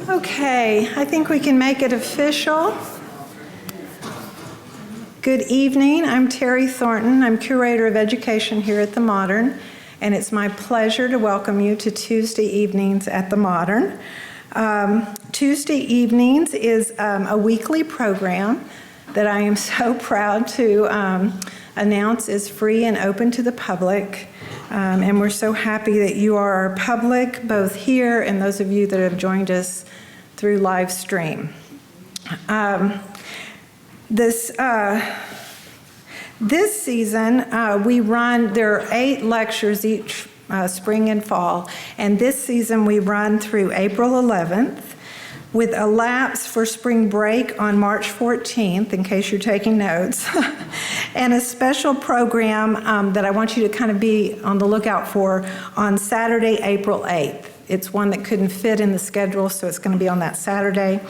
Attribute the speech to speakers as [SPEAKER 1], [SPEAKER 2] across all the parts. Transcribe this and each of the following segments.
[SPEAKER 1] Okay, I think we can make it official. Good evening, I'm Terry Thornton. I'm Curator of Education here at the Modern, and it's my pleasure to welcome you to Tuesday evenings at the Modern. Tuesday evenings is a weekly program that I am so proud to announce is free and open to the public. And we're so happy that you are our public, both here and those of you that have joined us through live stream. This season, we run, there are 8 lectures each spring and fall, and this season we run through April 11th, with a lapse for spring break on March 14th, in case you're taking notes, and a special program that I want you to kind of be on the lookout for on Saturday, April 8th. It's one that couldn't fit in the schedule, so it's going to be on that Saturday.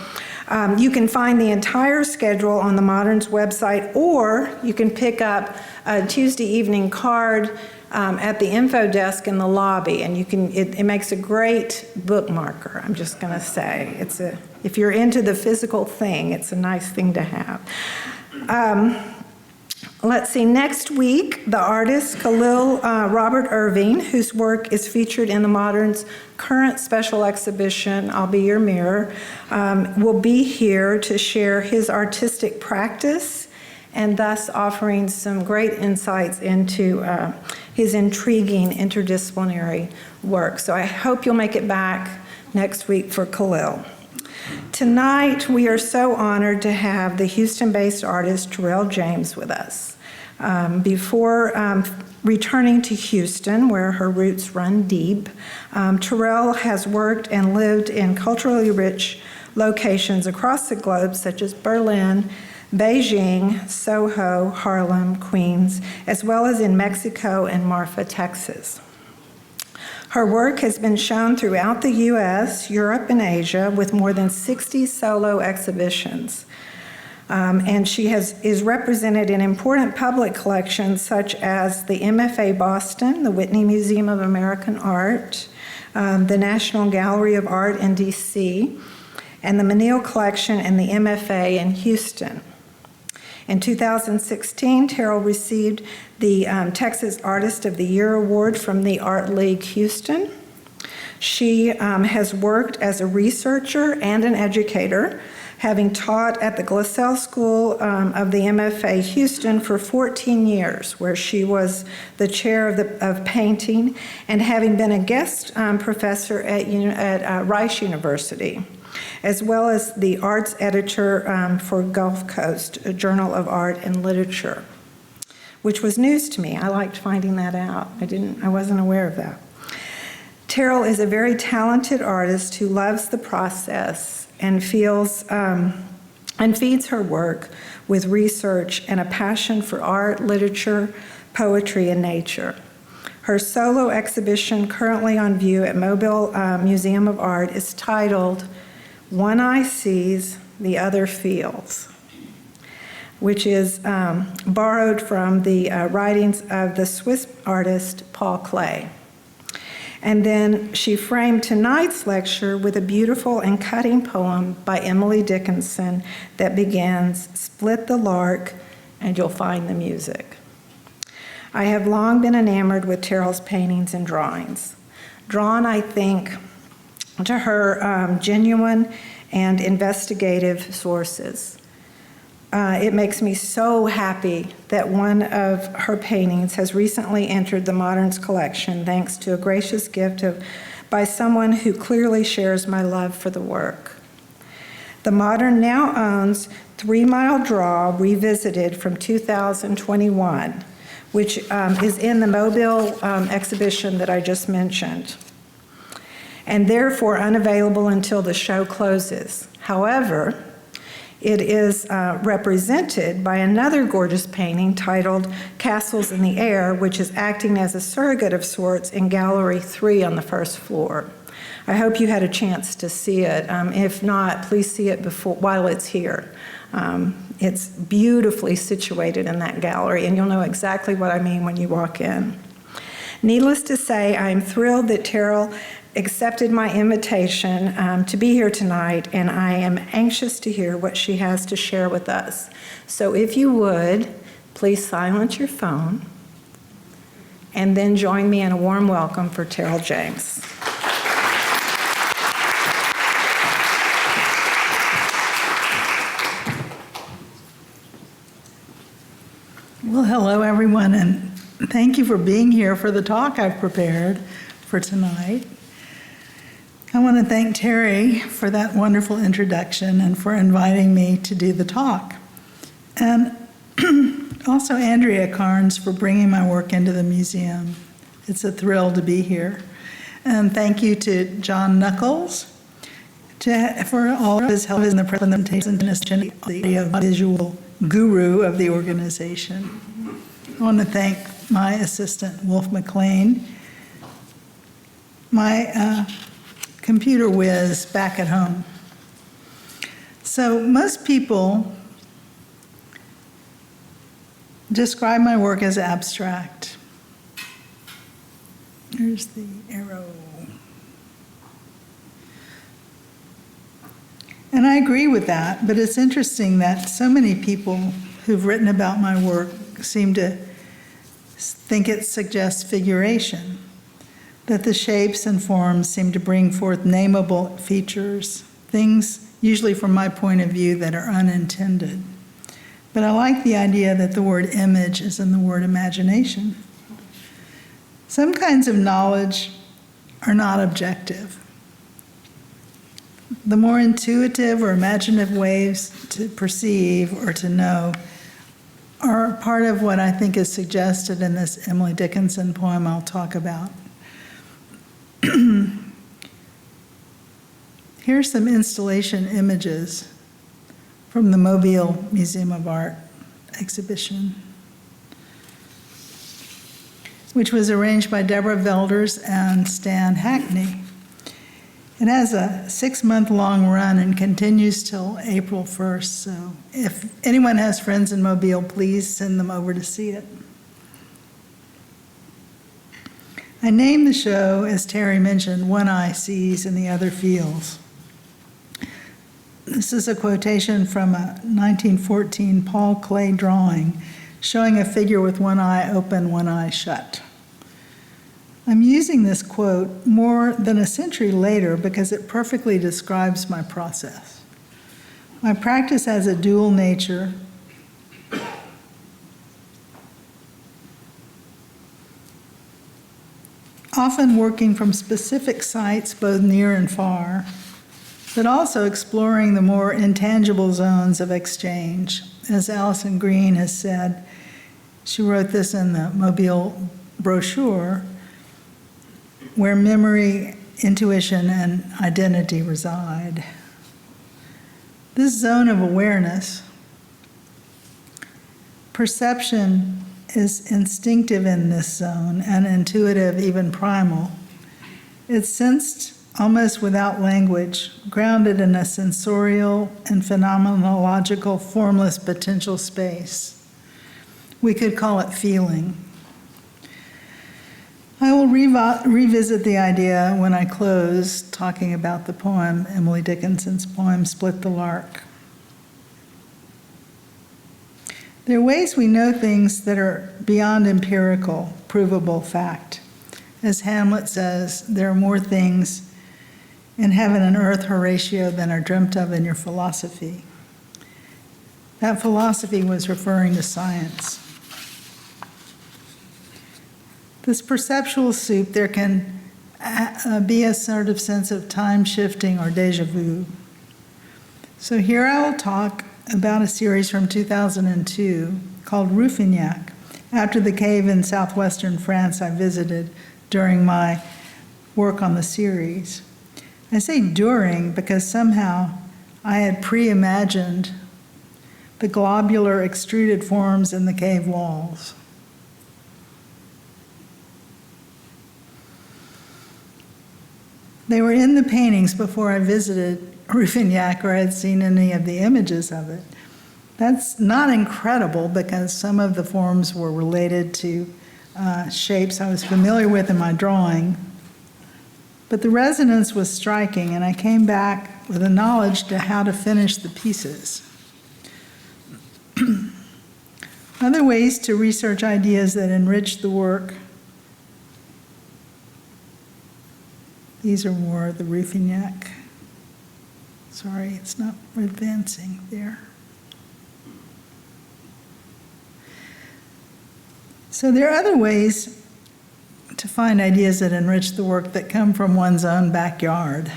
[SPEAKER 1] You can find the entire schedule on the Modern's website, or you can pick up a Tuesday evening card at the info desk in the lobby, and you can. It makes a great bookmarker. I'm just going to say, if you're into the physical thing, it's a nice thing to have. Let's see. Next week, the artist Khalil Robert Irving, whose work is featured in the Modern's current special exhibition, "I'll Be Your Mirror," will be here to share his artistic practice, and thus offering some great insights into his intriguing interdisciplinary work. So I hope you'll make it back next week for Khalil. Tonight, we are so honored to have the Houston-based artist Terrell James with us. Before returning to Houston, where her roots run deep, Terrell has worked and lived in culturally rich locations across the globe, such as Berlin, Beijing, Soho, Harlem, Queens, as well as in Mexico and Marfa, Texas. Her work has been shown throughout the U.S., Europe, and Asia with more than 60 solo exhibitions. And she is represented in important public collections such as the MFA Boston, the Whitney Museum of American Art, the National Gallery of Art in D.C., and the Menil Collection and the MFA in Houston. In 2016, Terrell received the Texas Artist of the Year Award from the Art League Houston. She has worked as a researcher and an educator, having taught at the Glassell School of the MFA Houston for 14 years, where she was the chair of painting, and having been a guest professor at Rice University, as well as the arts editor for Gulf Coast, a Journal of Art and Literature, which was news to me. I liked finding that out. I wasn't aware of that. Terrell is a very talented artist who loves the process and feeds her work with research and a passion for art, literature, poetry, and nature. Her solo exhibition, currently on view at Mobile Museum of Art, is titled "One Eye Sees, the Other Feels," which is borrowed from the writings of the Swiss artist Paul Klee. And then she framed tonight's lecture with a beautiful and cutting poem by Emily Dickinson that begins, "Split the Lark, and you'll find the music." I have long been enamored with Terrell's paintings and drawings, drawn, I think, to her genuine and investigative sources. It makes me so happy that one of her paintings has recently entered the Modern's collection, thanks to a gracious gift by someone who clearly shares my love for the work. The Modern now owns 3 Mile Draw Revisited from 2021, which is in the Mobile exhibition that I just mentioned, and therefore unavailable until the show closes. However, it is represented by another gorgeous painting titled "Castles in the Air," which is acting as a surrogate of sorts in Gallery 3 on the first floor. I hope you had a chance to see it. If not, please see it while it's here. It's beautifully situated in that gallery, and you'll know exactly what I mean when you walk in. Needless to say, I am thrilled that Terrell accepted my invitation to be here tonight, and I am anxious to hear what she has to share with us. So if you would, please silence your phone, and then join me in a warm welcome for Terrell James.
[SPEAKER 2] Well, hello, everyone, and thank you for being here for the talk I've prepared for tonight. I want to thank Terry for that wonderful introduction and for inviting me to do the talk. And also Andrea Carnes for bringing my work into the museum. It's a thrill to be here. And thank you to John Knuckles for all of his help in the presentation, the visual guru of the organization. I want to thank my assistant, Wolf McLean, my computer whiz back at home. So most people describe my work as abstract. There's the arrow. And I agree with that, but it's interesting that so many people who've written about my work seem to think it suggests figuration, that the shapes and forms seem to bring forth nameable features, things usually from my point of view that are unintended. But I like the idea that the word image is in the word imagination. Some kinds of knowledge are not objective. The more intuitive or imaginative ways to perceive or to know are part of what I think is suggested in this Emily Dickinson poem I'll talk about. Here's some installation images from the Mobile Museum of Art exhibition, which was arranged by Deborah Velders and Stan Hackney. It has a 6-month-long run and continues till April 1st, so if anyone has friends in Mobile, please send them over to see it. I named the show, as Terry mentioned, One Eye Sees and the Other Feels. This is a quotation from a 1914 Paul Klee drawing showing a figure with one eye open, one eye shut. I'm using this quote more than a century later because it perfectly describes my process. My practice has a dual nature. Often working from specific sites, both near and far, but also exploring the more intangible zones of exchange. As Allison Green has said, she wrote this in the Mobile brochure, where memory, intuition, and identity reside. This zone of awareness, perception is instinctive in this zone and intuitive, even primal. It's sensed almost without language, grounded in a sensorial and phenomenological formless potential space. We could call it feeling. I will revisit the idea when I close talking about the poem, Emily Dickinson's poem, Split the Lark. There are ways we know things that are beyond empirical, provable fact. As Hamlet says, there are more things in heaven and earth, Horatio, than are dreamt of in your philosophy. That philosophy was referring to science. This perceptual soup, there can be a sort of sense of time shifting or deja vu. So here I will talk about a series from 2002 called Ruffignac, after the cave in southwestern France I visited during my work on the series. I say during because somehow I had pre-imagined the globular extruded forms in the cave walls. They were in the paintings before I visited Ruffignac or had seen any of the images of it. That's not incredible because some of the forms were related to shapes I was familiar with in my drawing. But the resonance was striking, and I came back with a knowledge to how to finish the pieces. Other ways to research ideas that enrich the work. These are more the roofing neck. Sorry, it's not advancing there. So there are other ways to find ideas that enrich the work that come from one's own backyard,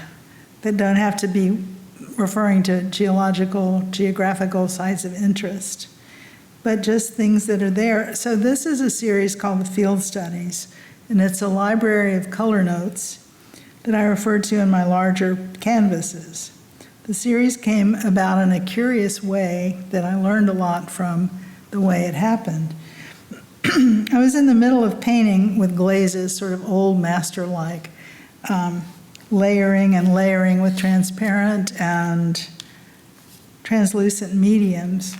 [SPEAKER 2] that don't have to be referring to geographical sites of interest, but just things that are there. So this is a series called the Field Studies, and it's a library of color notes that I refer to in my larger canvases. The series came about in a curious way that I learned a lot from the way it happened. I was in the middle of painting with glazes, sort of old master-like, layering and layering with transparent and translucent mediums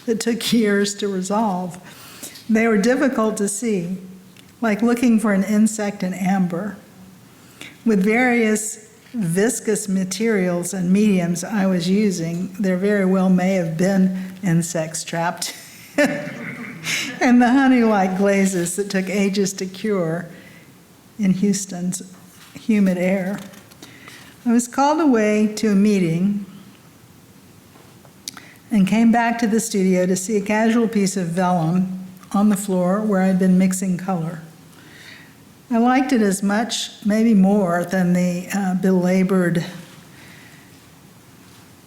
[SPEAKER 2] that took years to resolve. They were difficult to see, like looking for an insect in amber. With various viscous materials and mediums I was using, there very well may have been insects trapped and the honey-like glazes that took ages to cure in Houston's humid air. I was called away to a meeting and came back to the studio to see a casual piece of vellum on the floor where I'd been mixing color. I liked it as much, maybe more, than the belabored,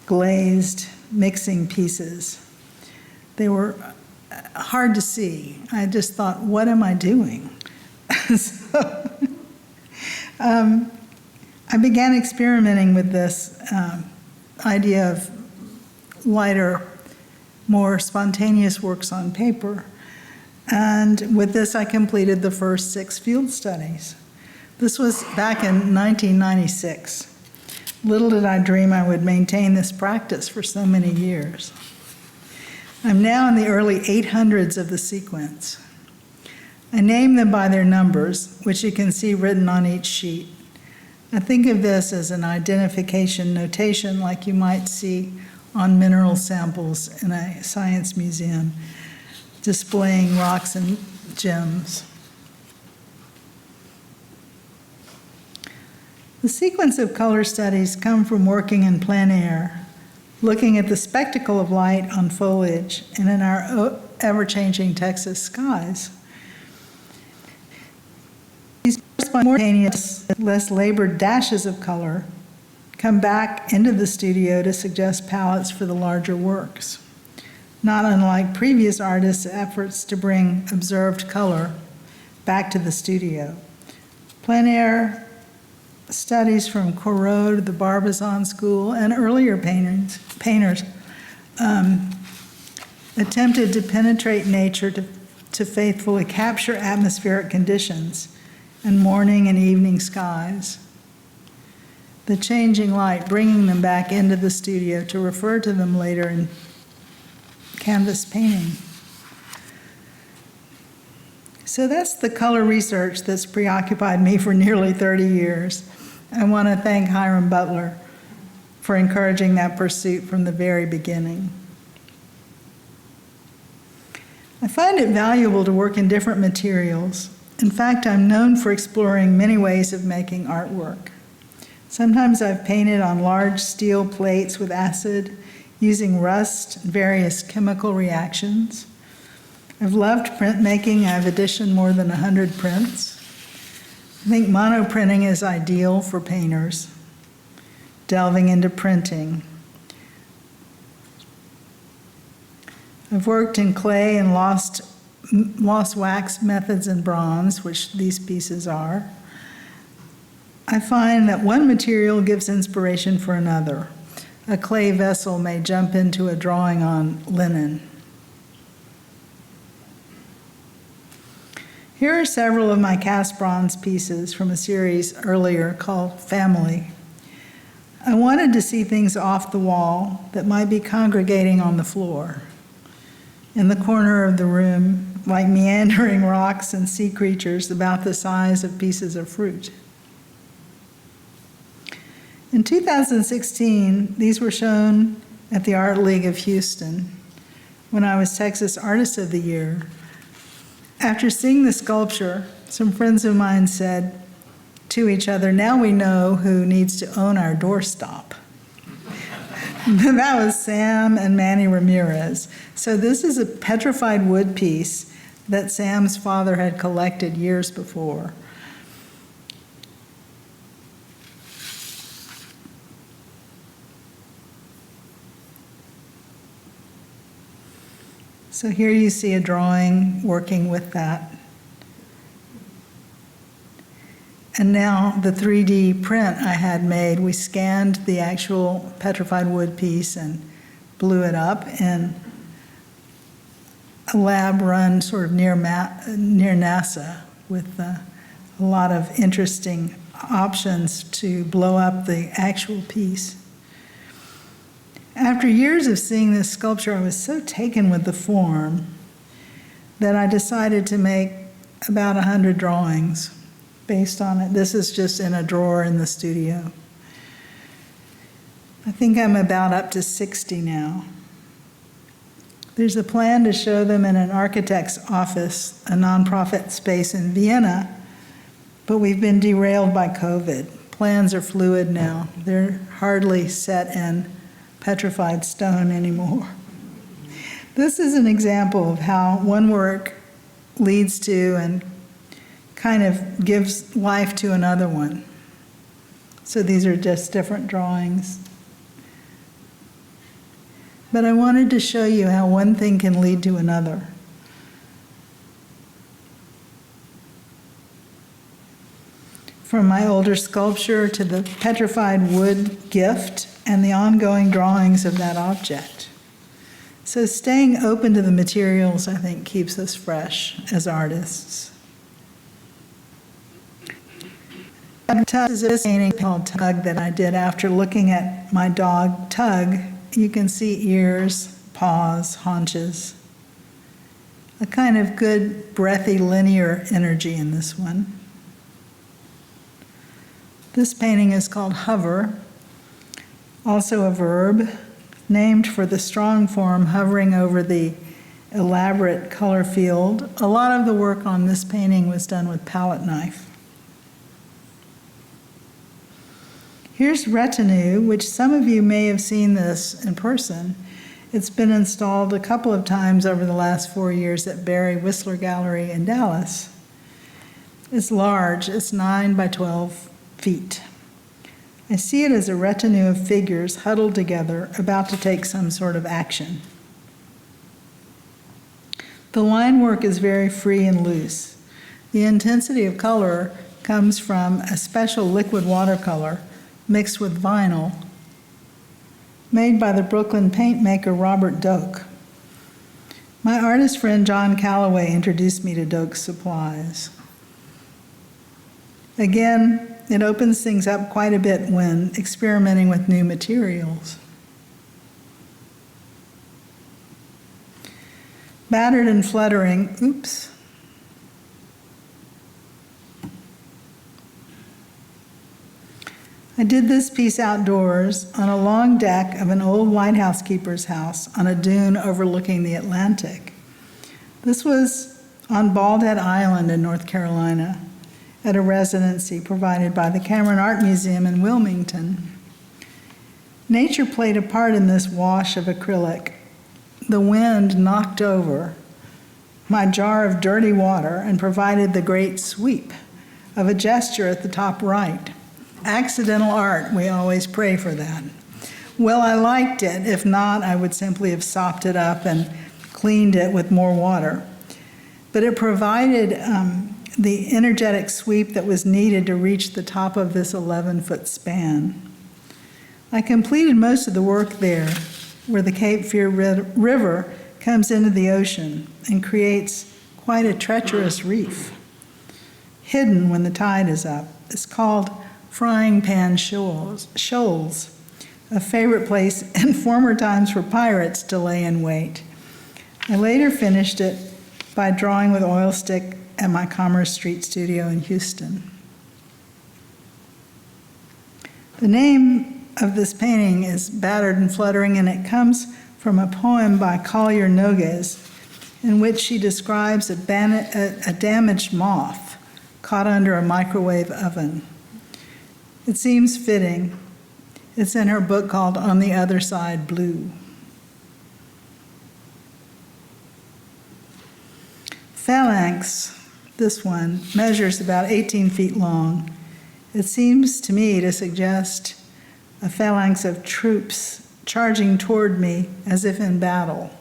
[SPEAKER 2] glazed mixing pieces. They were hard to see. I just thought, what am I doing? So, I began experimenting with this idea of lighter, more spontaneous works on paper. And with this, I completed the first 6 field studies. This was back in 1996. Little did I dream I would maintain this practice for so many years. I'm now in the early 800s of the sequence. I name them by their numbers, which you can see written on each sheet. I think of this as an identification notation like you might see on mineral samples in a science museum, displaying rocks and gems. The sequence of color studies come from working in plein air, looking at the spectacle of light on foliage and in our ever-changing Texas skies. These spontaneous, less labored dashes of color come back into the studio to suggest palettes for the larger works, not unlike previous artists' efforts to bring observed color back to the studio. Plein air studies from Corot, the Barbizon School, and earlier painters attempted to penetrate nature to faithfully capture atmospheric conditions and morning and evening skies. The changing light, bringing them back into the studio to refer to them later in canvas painting. So that's the color research that's preoccupied me for nearly 30 years. I want to thank Hiram Butler for encouraging that pursuit from the very beginning. I find it valuable to work in different materials. In fact, I'm known for exploring many ways of making artwork. Sometimes I've painted on large steel plates with acid, using rust and various chemical reactions. I've loved printmaking. I've editioned more than 100 prints. I think monoprinting is ideal for painters, delving into printing. I've worked in clay and lost wax methods in bronze, which these pieces are. I find that one material gives inspiration for another. A clay vessel may jump into a drawing on linen. Here are several of my cast bronze pieces from a series earlier called Family. I wanted to see things off the wall that might be congregating on the floor, in the corner of the room, like meandering rocks and sea creatures about the size of pieces of fruit. In 2016, these were shown at the Art League of Houston when I was Texas Artist of the Year. After seeing the sculpture, some friends of mine said to each other, "Now we know who needs to own our doorstop." That was Sam and Manny Ramirez. So this is a petrified wood piece that Sam's father had collected years before. So here you see a drawing working with that. And now the 3D print I had made, we scanned the actual petrified wood piece and blew it up in a lab run sort of near NASA with a lot of interesting options to blow up the actual piece. After years of seeing this sculpture, I was so taken with the form that I decided to make about 100 drawings based on it. This is just in a drawer in the studio. I think I'm about up to 60 now. There's a plan to show them in an architect's office, a nonprofit space in Vienna, but we've been derailed by COVID. Plans are fluid now. They're hardly set in petrified stone anymore. This is an example of how one work leads to and kind of gives life to another one. So these are just different drawings. But I wanted to show you how one thing can lead to another. From my older sculpture to the petrified wood gift and the ongoing drawings of that object. So staying open to the materials, I think, keeps us fresh as artists. Tug is a painting called Tug that I did after looking at my dog, Tug. You can see ears, paws, haunches. A kind of good, breathy, linear energy in this one. This painting is called Hover, also a verb, named for the strong form hovering over the elaborate color field. A lot of the work on this painting was done with palette knife. Here's Retinue, which some of you may have seen this in person. It's been installed a couple of times over the last 4 years at Barry Whistler Gallery in Dallas. It's large, it's 9 by 12 feet. I see it as a retinue of figures huddled together, about to take some sort of action. The line work is very free and loose. The intensity of color comes from a special liquid watercolor mixed with vinyl, made by the Brooklyn paint maker Robert Doak. My artist friend John Calloway introduced me to Doak's supplies. Again, it opens things up quite a bit when experimenting with new materials. Battered and fluttering, oops. I did this piece outdoors on a long deck of an old lighthouse keeper's house on a dune overlooking the Atlantic. This was on Bald Head Island in North Carolina at a residency provided by the Cameron Art Museum in Wilmington. Nature played a part in this wash of acrylic. The wind knocked over my jar of dirty water and provided the great sweep of a gesture at the top right. Accidental art, we always pray for that. Well, I liked it. If not, I would simply have sopped it up and cleaned it with more water. But it provided the energetic sweep that was needed to reach the top of this 11-foot span. I completed most of the work there, where the Cape Fear River comes into the ocean and creates quite a treacherous reef, hidden when the tide is up. It's called Frying Pan Shoals, a favorite place in former times for pirates to lay in wait. I later finished it by drawing with oil stick at my Commerce Street studio in Houston. The name of this painting is Battered and Fluttering, and it comes from a poem by Collier Nogues in which she describes a damaged moth caught under a microwave oven. It seems fitting. It's in her book called On the Other Side Blue. Phalanx, this one, measures about 18 feet long. It seems to me to suggest a phalanx of troops charging toward me as if in battle.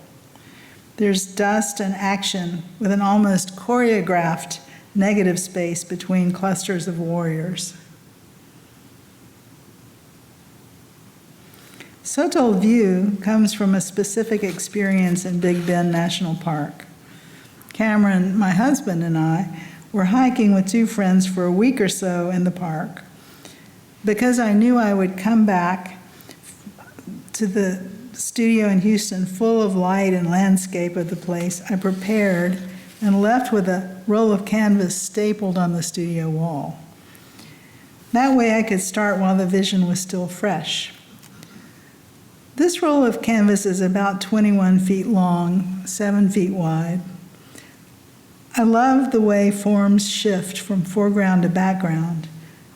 [SPEAKER 2] There's dust and action with an almost choreographed negative space between clusters of warriors. Soto view comes from a specific experience in Big Bend National Park. Cameron, my husband, and I were hiking with two friends for a week or so in the park. Because I knew I would come back to the studio in Houston full of light and landscape of the place, I prepared and left with a roll of canvas stapled on the studio wall. That way I could start while the vision was still fresh. This roll of canvas is about 21 feet long, 7 feet wide. I love the way forms shift from foreground to background,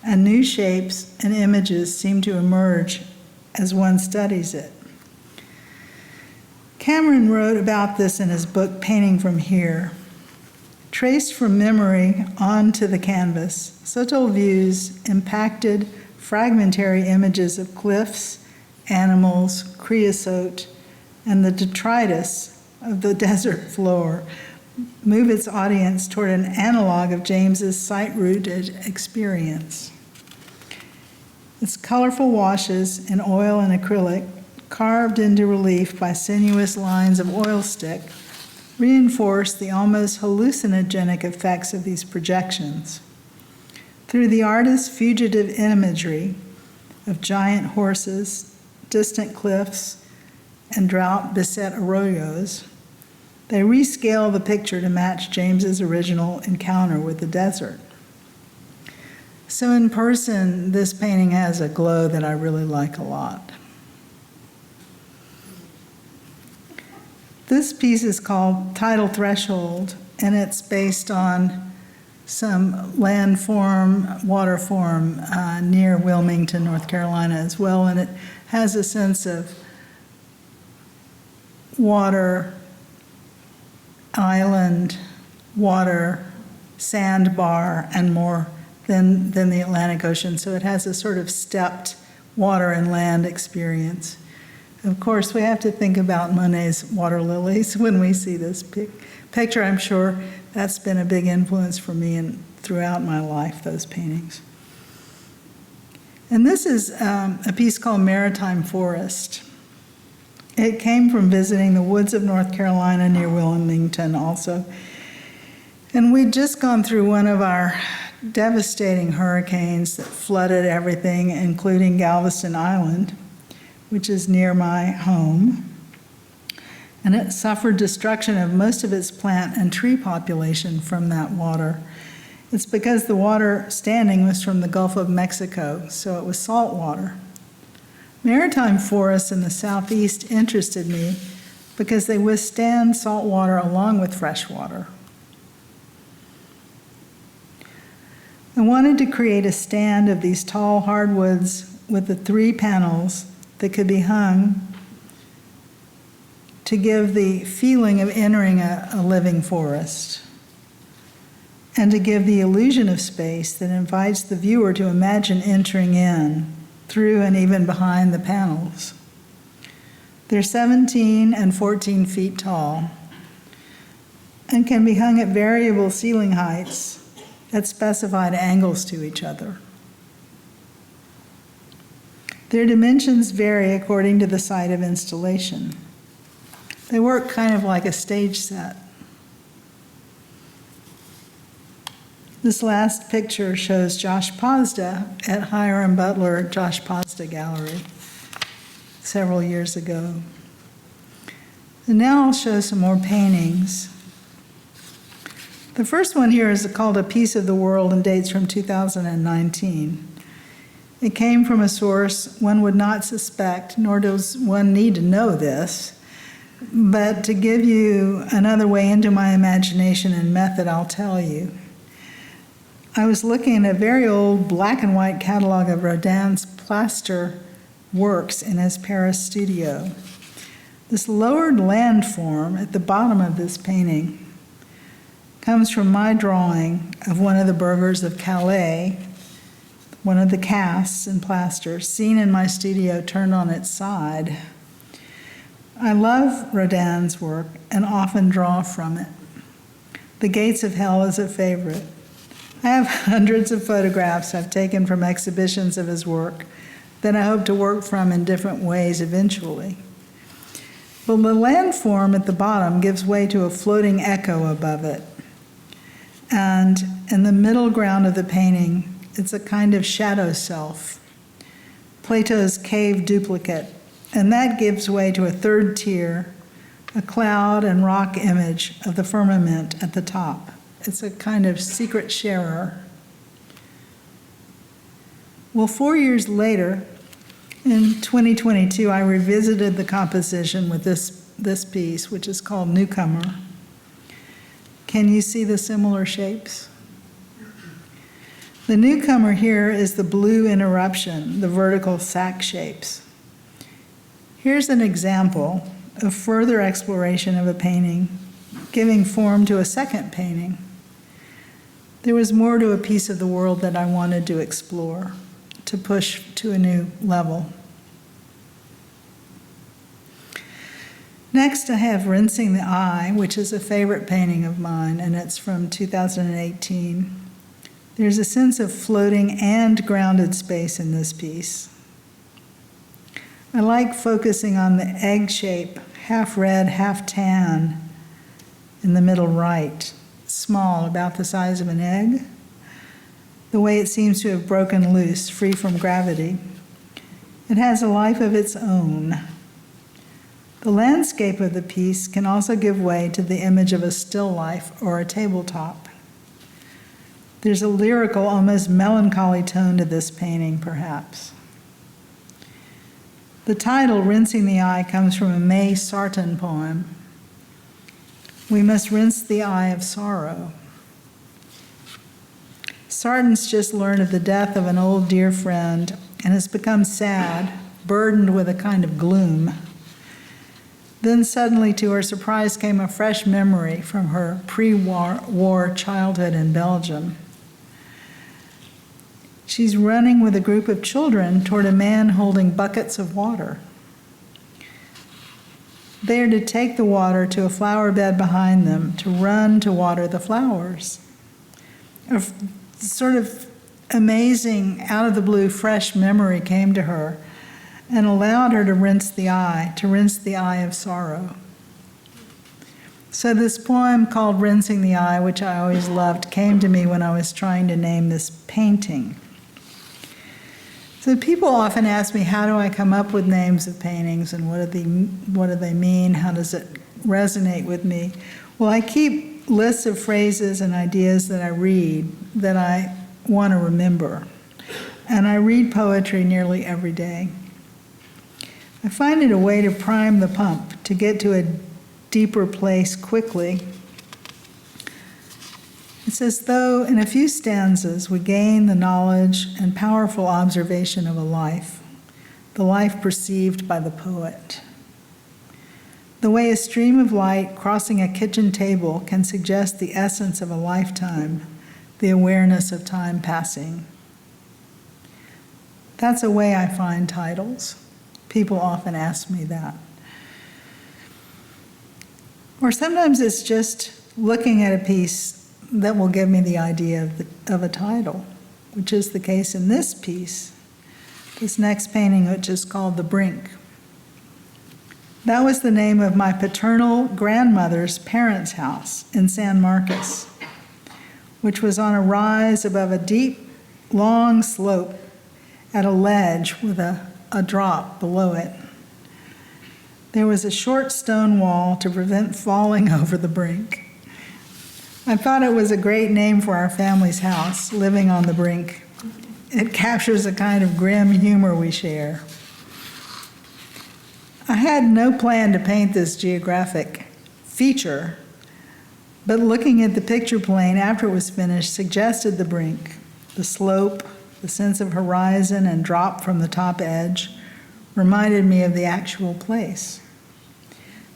[SPEAKER 2] and new shapes and images seem to emerge as one studies it. Cameron wrote about this in his book, Painting from Here. Traced from memory onto the canvas, Soto views impacted, fragmentary images of cliffs, animals, creosote, and the detritus of the desert floor move its audience toward an analog of James's site-rooted experience. Its colorful washes in oil and acrylic, carved into relief by sinuous lines of oil stick, reinforce the almost hallucinogenic effects of these projections. Through the artist's fugitive imagery of giant horses, distant cliffs, and drought-beset arroyos, they rescale the picture to match James's original encounter with the desert. So in person, this painting has a glow that I really like a lot. This piece is called Tidal Threshold, and it's based on some landform, waterform near Wilmington, North Carolina as well, and it has a sense of water, island, water, sandbar, and more than the Atlantic Ocean. So it has a sort of stepped water and land experience. Of course, we have to think about Monet's water lilies when we see this picture. I'm sure that's been a big influence for me and throughout my life, those paintings. And this is a piece called Maritime Forest. It came from visiting the woods of North Carolina near Wilmington also. And we'd just gone through one of our devastating hurricanes that flooded everything, including Galveston Island, which is near my home. And it suffered destruction of most of its plant and tree population from that water. It's because the water standing was from the Gulf of Mexico, so it was salt water. Maritime forests in the southeast interested me because they withstand salt water along with fresh water. I wanted to create a stand of these tall hardwoods with the 3 panels that could be hung to give the feeling of entering a living forest, and to give the illusion of space that invites the viewer to imagine entering in, through and even behind the panels. They're 17 and 14 feet tall and can be hung at variable ceiling heights at specified angles to each other. Their dimensions vary according to the site of installation. They work kind of like a stage set. This last picture shows Josh Posda at Hiram Butler Josh Posda Gallery several years ago. And now I'll show some more paintings. The first one here is called A Piece of the World and dates from 2019. It came from a source one would not suspect, nor does one need to know this. But to give you another way into my imagination and method, I'll tell you. I was looking at a very old black and white catalog of Rodin's plaster works in his Paris studio. This lowered landform at the bottom of this painting comes from my drawing of one of the burghers of Calais, one of the casts in plaster, seen in my studio turned on its side. I love Rodin's work and often draw from it. The Gates of Hell is a favorite. I have hundreds of photographs I've taken from exhibitions of his work that I hope to work from in different ways eventually. But the landform at the bottom gives way to a floating echo above it. And in the middle ground of the painting, it's a kind of shadow self, Plato's cave duplicate, and that gives way to a third tier, a cloud and rock image of the firmament at the top. It's a kind of secret sharer. Well, 4 years later, in 2022, I revisited the composition with this piece, which is called Newcomer. Can you see the similar shapes? The newcomer here is the blue interruption, the vertical sac shapes. Here's an example of further exploration of a painting, giving form to a second painting. There was more to a piece of the world that I wanted to explore, to push to a new level. Next, I have Rinsing the Eye, which is a favorite painting of mine, and it's from 2018. There's a sense of floating and grounded space in this piece. I like focusing on the egg shape, half red, half tan, in the middle right, small, about the size of an egg. The way it seems to have broken loose, free from gravity. It has a life of its own. The landscape of the piece can also give way to the image of a still life or a tabletop. There's a lyrical, almost melancholy tone to this painting, perhaps. The title, Rinsing the Eye, comes from a May Sarton poem. We must rinse the eye of sorrow. Sarton's just learned of the death of an old dear friend and has become sad, burdened with a kind of gloom. Then suddenly, to her surprise, came a fresh memory from her pre-war childhood in Belgium. She's running with a group of children toward a man holding buckets of water. They are to take the water to a flower bed behind them, to run to water the flowers. A sort of amazing, out-of-the-blue, fresh memory came to her and allowed her to rinse the eye of sorrow. So this poem called Rinsing the Eye, which I always loved, came to me when I was trying to name this painting. So people often ask me, how do I come up with names of paintings and what do they mean? How does it resonate with me? Well, I keep lists of phrases and ideas that I read that I want to remember. And I read poetry nearly every day. I find it a way to prime the pump, to get to a deeper place quickly. It's as though in a few stanzas we gain the knowledge and powerful observation of a life, the life perceived by the poet. The way a stream of light crossing a kitchen table can suggest the essence of a lifetime, the awareness of time passing. That's a way I find titles. People often ask me that. Or sometimes it's just looking at a piece that will give me the idea of a title, which is the case in this piece, this next painting, which is called The Brink. That was the name of my paternal grandmother's parents' house in San Marcos, which was on a rise above a deep, long slope at a ledge with a drop below it. There was a short stone wall to prevent falling over the brink. I thought it was a great name for our family's house, living on the brink. It captures a kind of grim humor we share. I had no plan to paint this geographic feature, but looking at the picture plane after it was finished suggested the brink, the slope, the sense of horizon and drop from the top edge reminded me of the actual place.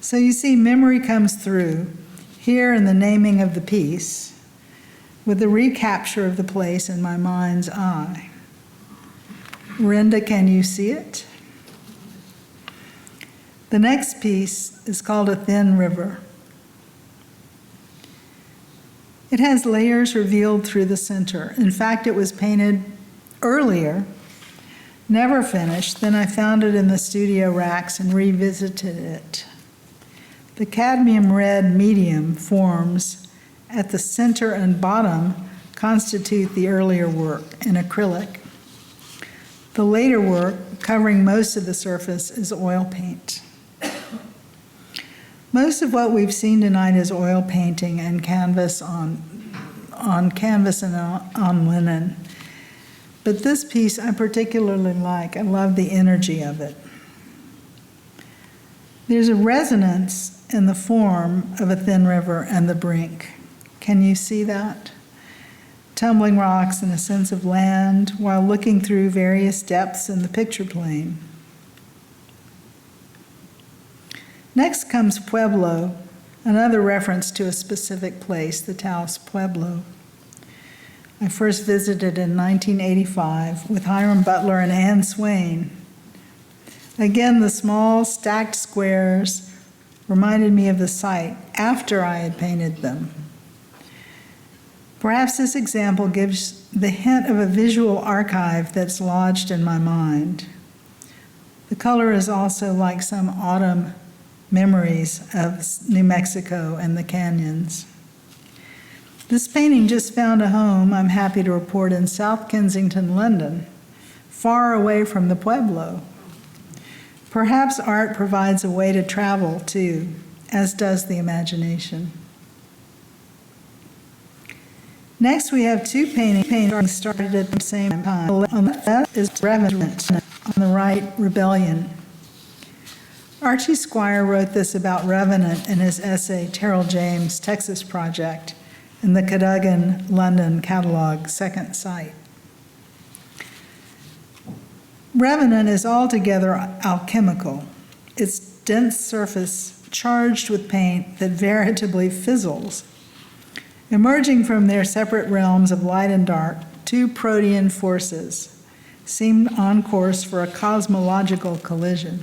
[SPEAKER 2] So you see, memory comes through here in the naming of the piece with the recapture of the place in my mind's eye. Renda, can you see it? The next piece is called A Thin River. It has layers revealed through the center. In fact, it was painted earlier, never finished. Then I found it in the studio racks and revisited it. The cadmium red medium forms at the center and bottom constitute the earlier work in acrylic. The later work, covering most of the surface, is oil paint. Most of what we've seen tonight is oil painting and canvas on canvas and on linen. But this piece I particularly like. I love the energy of it. There's a resonance in the form of a thin river and the brink. Can you see that? Tumbling rocks and a sense of land while looking through various depths in the picture plane. Next comes Pueblo, another reference to a specific place, the Taos Pueblo. I first visited in 1985 with Hiram Butler and Anne Swain. Again, the small stacked squares reminded me of the site after I had painted them. Perhaps this example gives the hint of a visual archive that's lodged in my mind. The color is also like some autumn memories of New Mexico and the canyons. This painting just found a home, I'm happy to report, in South Kensington, London, far away from the Pueblo. Perhaps art provides a way to travel too, as does the imagination. Next, we have two paintings started at the same time. On the left is Revenant, on the right, Rebellion. Archie Squire wrote this about Revenant in his essay, Terrell James, Texas Project, in the Cadogan London Catalog, Second Sight. Revenant is altogether alchemical, its dense surface charged with paint that veritably fizzles. Emerging from their separate realms of light and dark, two protean forces seemed on course for a cosmological collision.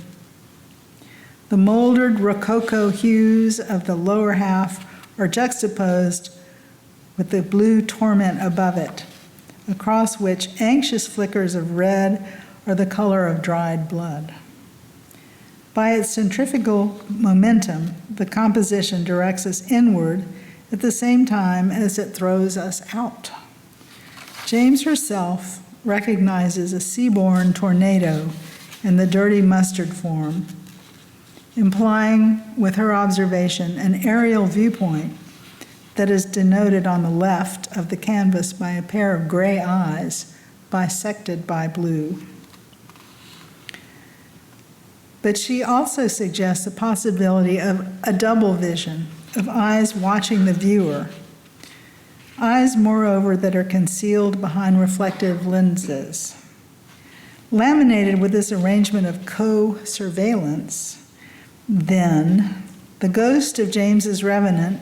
[SPEAKER 2] The moldered rococo hues of the lower half are juxtaposed with the blue torment above it, across which anxious flickers of red are the color of dried blood. By its centrifugal momentum, the composition directs us inward at the same time as it throws us out. James herself recognizes a seaborne tornado in the dirty mustard form, implying with her observation an aerial viewpoint that is denoted on the left of the canvas by a pair of gray eyes bisected by blue. But she also suggests the possibility of a double vision, of eyes watching the viewer, eyes, moreover, that are concealed behind reflective lenses. Laminated with this arrangement of co-surveillance, then the ghost of James's Revenant,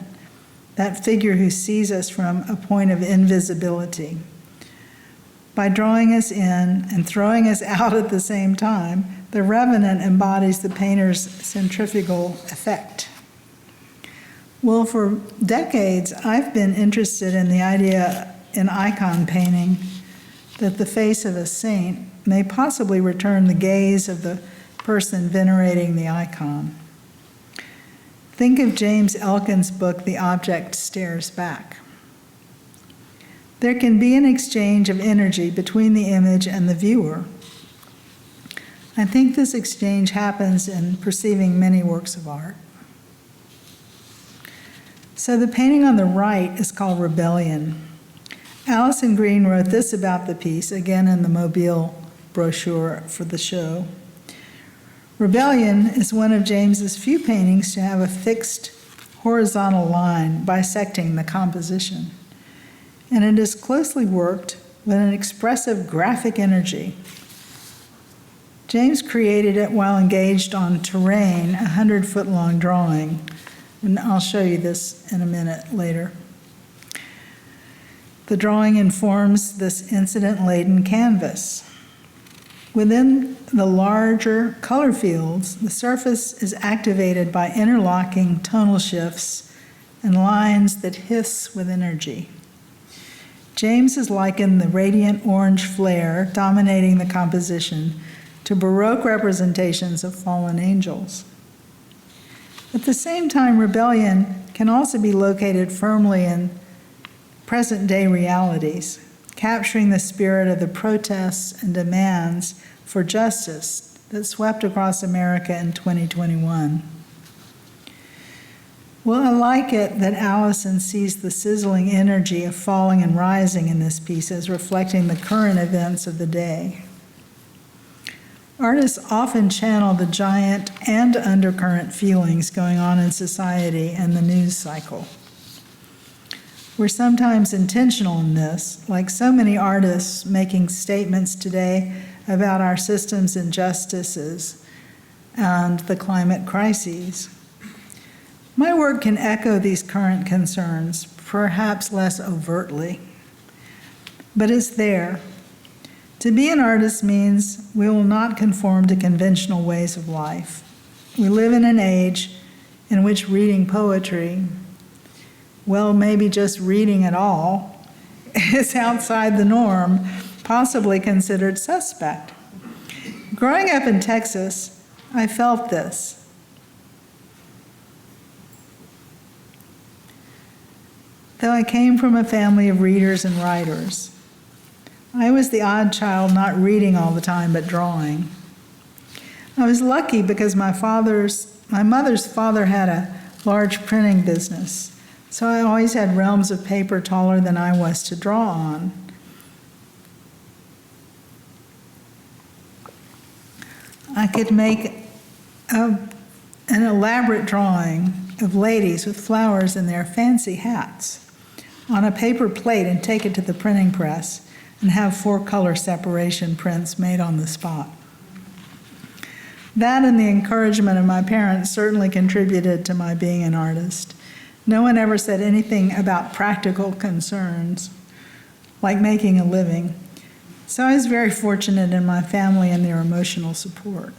[SPEAKER 2] that figure who sees us from a point of invisibility, by drawing us in and throwing us out at the same time, the Revenant embodies the painter's centrifugal effect. Well, for decades, I've been interested in the idea in icon painting that the face of a saint may possibly return the gaze of the person venerating the icon. Think of James Elkin's book, The Object Stares Back. There can be an exchange of energy between the image and the viewer. I think this exchange happens in perceiving many works of art. So the painting on the right is called Rebellion. Allison Green wrote this about the piece, again in the Mobile brochure for the show. Rebellion is one of James's few paintings to have a fixed horizontal line bisecting the composition, and it is closely worked with an expressive graphic energy. James created it while engaged on Terrain, a 100-foot-long drawing, and I'll show you this in a minute later. The drawing informs this incident-laden canvas. Within the larger color fields, the surface is activated by interlocking tonal shifts and lines that hiss with energy. James has likened the radiant orange flare dominating the composition to Baroque representations of fallen angels. At the same time, rebellion can also be located firmly in present-day realities, capturing the spirit of the protests and demands for justice that swept across America in 2021. Well, I like it that Allison sees the sizzling energy of falling and rising in this piece as reflecting the current events of the day. Artists often channel the giant and undercurrent feelings going on in society and the news cycle. We're sometimes intentional in this, like so many artists making statements today about our system's injustices and the climate crises. My work can echo these current concerns, perhaps less overtly, but it's there. To be an artist means we will not conform to conventional ways of life. We live in an age in which reading poetry, well, maybe just reading at all, is outside the norm, possibly considered suspect. Growing up in Texas, I felt this. Though I came from a family of readers and writers, I was the odd child not reading all the time but drawing. I was lucky because my mother's father had a large printing business, so I always had realms of paper taller than I was to draw on. I could make an elaborate drawing of ladies with flowers in their fancy hats on a paper plate and take it to the printing press and have 4-color separation prints made on the spot. That and the encouragement of my parents certainly contributed to my being an artist. No one ever said anything about practical concerns, like making a living. So I was very fortunate in my family and their emotional support.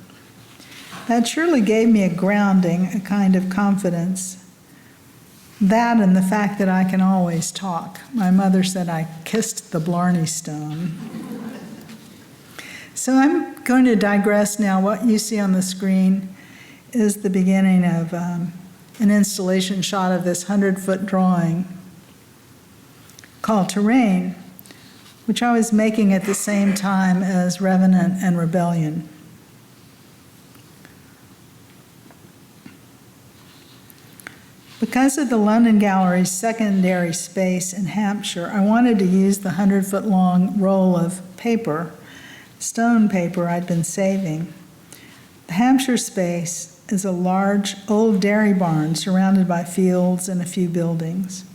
[SPEAKER 2] That surely gave me a grounding, a kind of confidence. That and the fact that I can always talk. My mother said I kissed the Blarney Stone. So I'm going to digress now. What you see on the screen is the beginning of an installation shot of this 100-foot drawing called Terrain, which I was making at the same time as Revenant and Rebellion. Because of the London Gallery's secondary space in Hampshire, I wanted to use the 100-foot-long roll of paper, stone paper I'd been saving. The Hampshire space is a large old dairy barn surrounded by fields and a few buildings.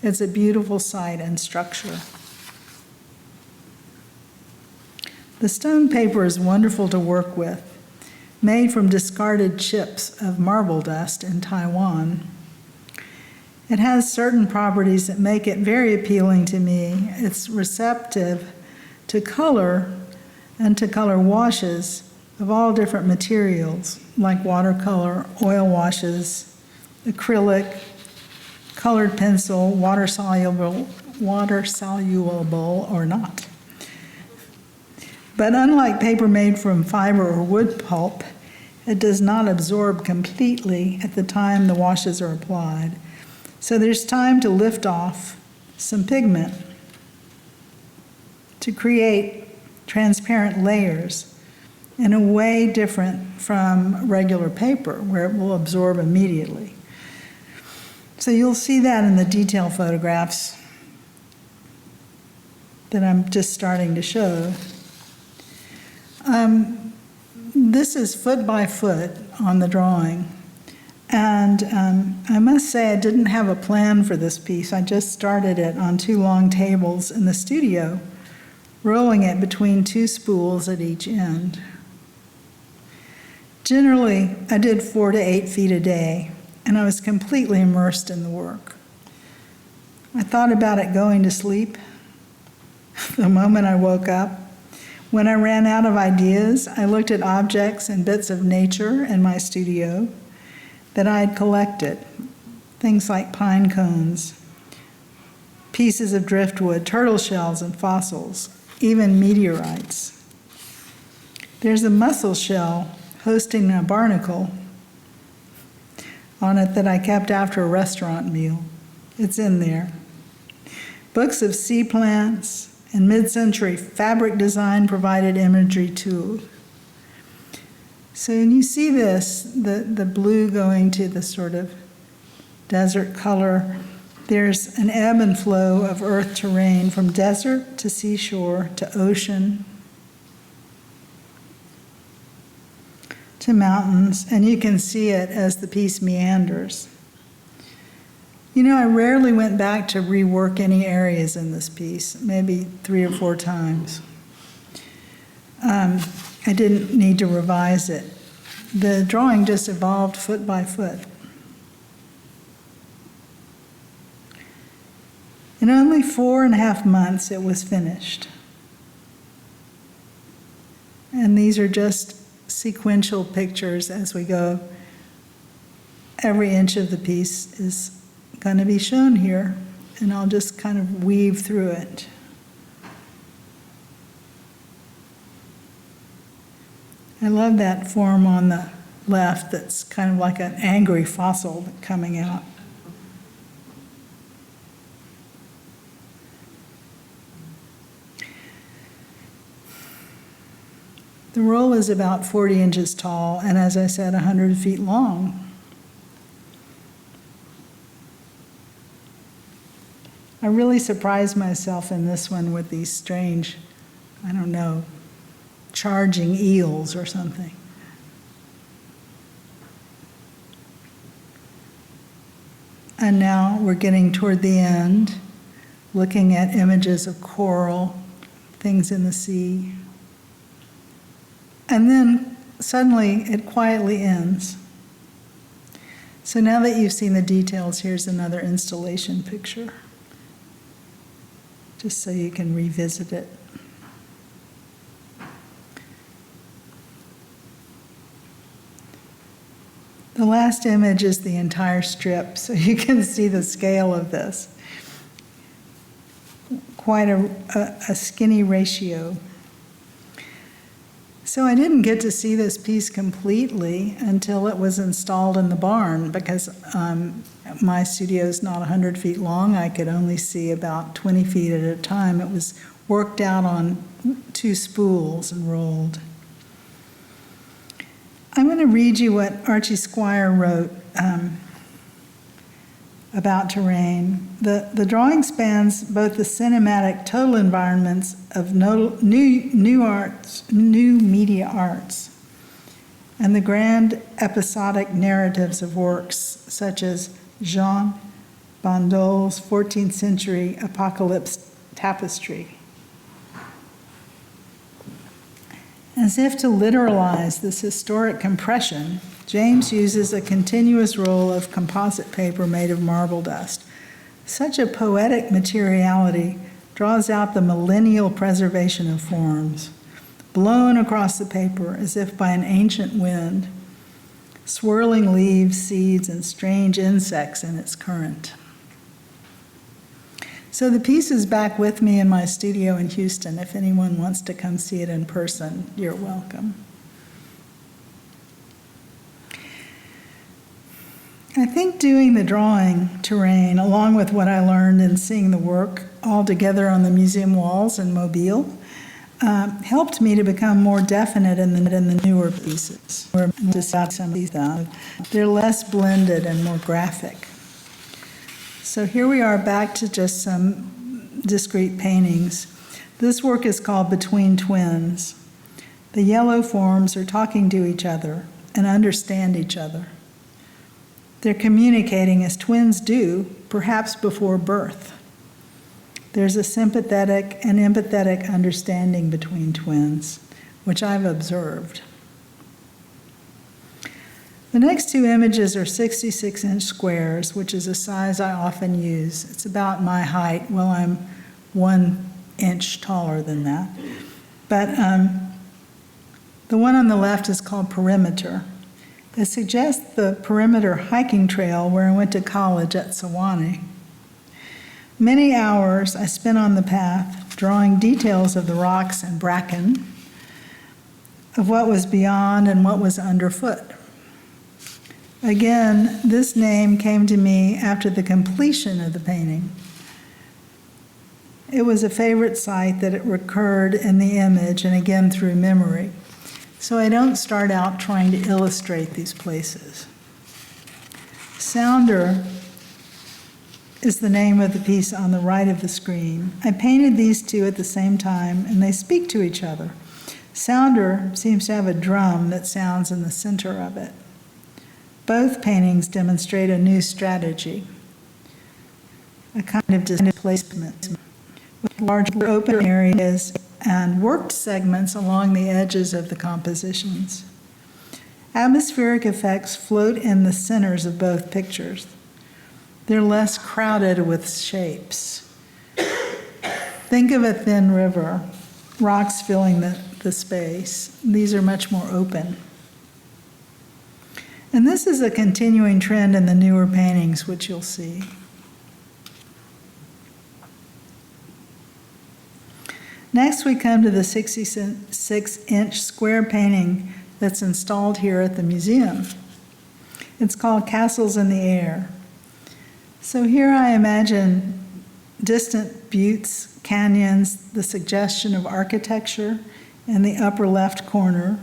[SPEAKER 2] It's a beautiful site and structure. The stone paper is wonderful to work with, made from discarded chips of marble dust in Taiwan. It has certain properties that make it very appealing to me. It's receptive to color and to color washes of all different materials, like watercolor, oil washes, acrylic, colored pencil, water-soluble or not. But unlike paper made from fiber or wood pulp, it does not absorb completely at the time the washes are applied. So there's time to lift off some pigment to create transparent layers in a way different from regular paper, where it will absorb immediately. So you'll see that in the detail photographs. that I'm just starting to show. This is foot by foot on the drawing. And I must say I didn't have a plan for this piece. I just started it on 2 long tables in the studio, rolling it between 2 spools at each end. Generally, I did 4 to 8 feet a day, and I was completely immersed in the work. I thought about it going to sleep the moment I woke up. When I ran out of ideas, I looked at objects and bits of nature in my studio that I had collected, things like pine cones, pieces of driftwood, turtle shells and fossils, even meteorites. There's a mussel shell hosting a barnacle on it that I kept after a restaurant meal. It's in there. Books of sea plants and mid-century fabric design provided imagery too. So when you see this, the blue going to the sort of desert color, there's an ebb and flow of earth terrain from desert to seashore to ocean to mountains, and you can see it as the piece meanders. You know, I rarely went back to rework any areas in this piece, maybe 3 or 4 times. I didn't need to revise it. The drawing just evolved foot by foot. In only 4.5 months, it was finished. And these are just sequential pictures as we go. Every inch of the piece is going to be shown here, and I'll just kind of weave through it. I love that form on the left that's kind of like an angry fossil coming out. The roll is about 40 inches tall and, as I said, 100 feet long. I really surprised myself in this one with these strange, I don't know, charging eels or something. And now we're getting toward the end, looking at images of coral, things in the sea. And then suddenly it quietly ends. So now that you've seen the details, here's another installation picture, just so you can revisit it. The last image is the entire strip, so you can see the scale of this. Quite a skinny ratio. So I didn't get to see this piece completely until it was installed in the barn, because my studio is not 100 feet long. I could only see about 20 feet at a time. It was worked out on 2 spools and rolled. I'm going to read you what Archie Squire wrote about terrain. The drawing spans both the cinematic total environments of new media arts and the grand episodic narratives of works such as Jean Bandol's 14th century apocalypse tapestry. As if to literalize this historic compression, James uses a continuous roll of composite paper made of marble dust. Such a poetic materiality draws out the millennial preservation of forms, blown across the paper as if by an ancient wind, swirling leaves, seeds, and strange insects in its current. So the piece is back with me in my studio in Houston. If anyone wants to come see it in person, you're welcome. I think doing the drawing terrain, along with what I learned in seeing the work all together on the museum walls in Mobile, helped me to become more definite in the newer pieces. They're less blended and more graphic. So here we are back to just some discrete paintings. This work is called Between Twins. The yellow forms are talking to each other and understand each other. They're communicating as twins do, perhaps before birth. There's a sympathetic and empathetic understanding between twins, which I've observed. The next two images are 66-inch squares, which is a size I often use. It's about my height. Well, I'm 1 inch taller than that. But the one on the left is called Perimeter. It suggests the Perimeter hiking trail where I went to college at Sewanee. Many hours I spent on the path, drawing details of the rocks and bracken, of what was beyond and what was underfoot. Again, this name came to me after the completion of the painting. It was a favorite site that it recurred in the image and again through memory. So I don't start out trying to illustrate these places. Sounder is the name of the piece on the right of the screen. I painted these two at the same time, and they speak to each other. Sounder seems to have a drum that sounds in the center of it. Both paintings demonstrate a new strategy, a kind of displacement, with larger open areas and worked segments along the edges of the compositions. Atmospheric effects float in the centers of both pictures. They're less crowded with shapes. Think of a thin river, rocks filling the space. These are much more open. And this is a continuing trend in the newer paintings, which you'll see. Next, we come to the 66-inch square painting that's installed here at the museum. It's called Castles in the Air. So here I imagine distant buttes, canyons, the suggestion of architecture in the upper left corner,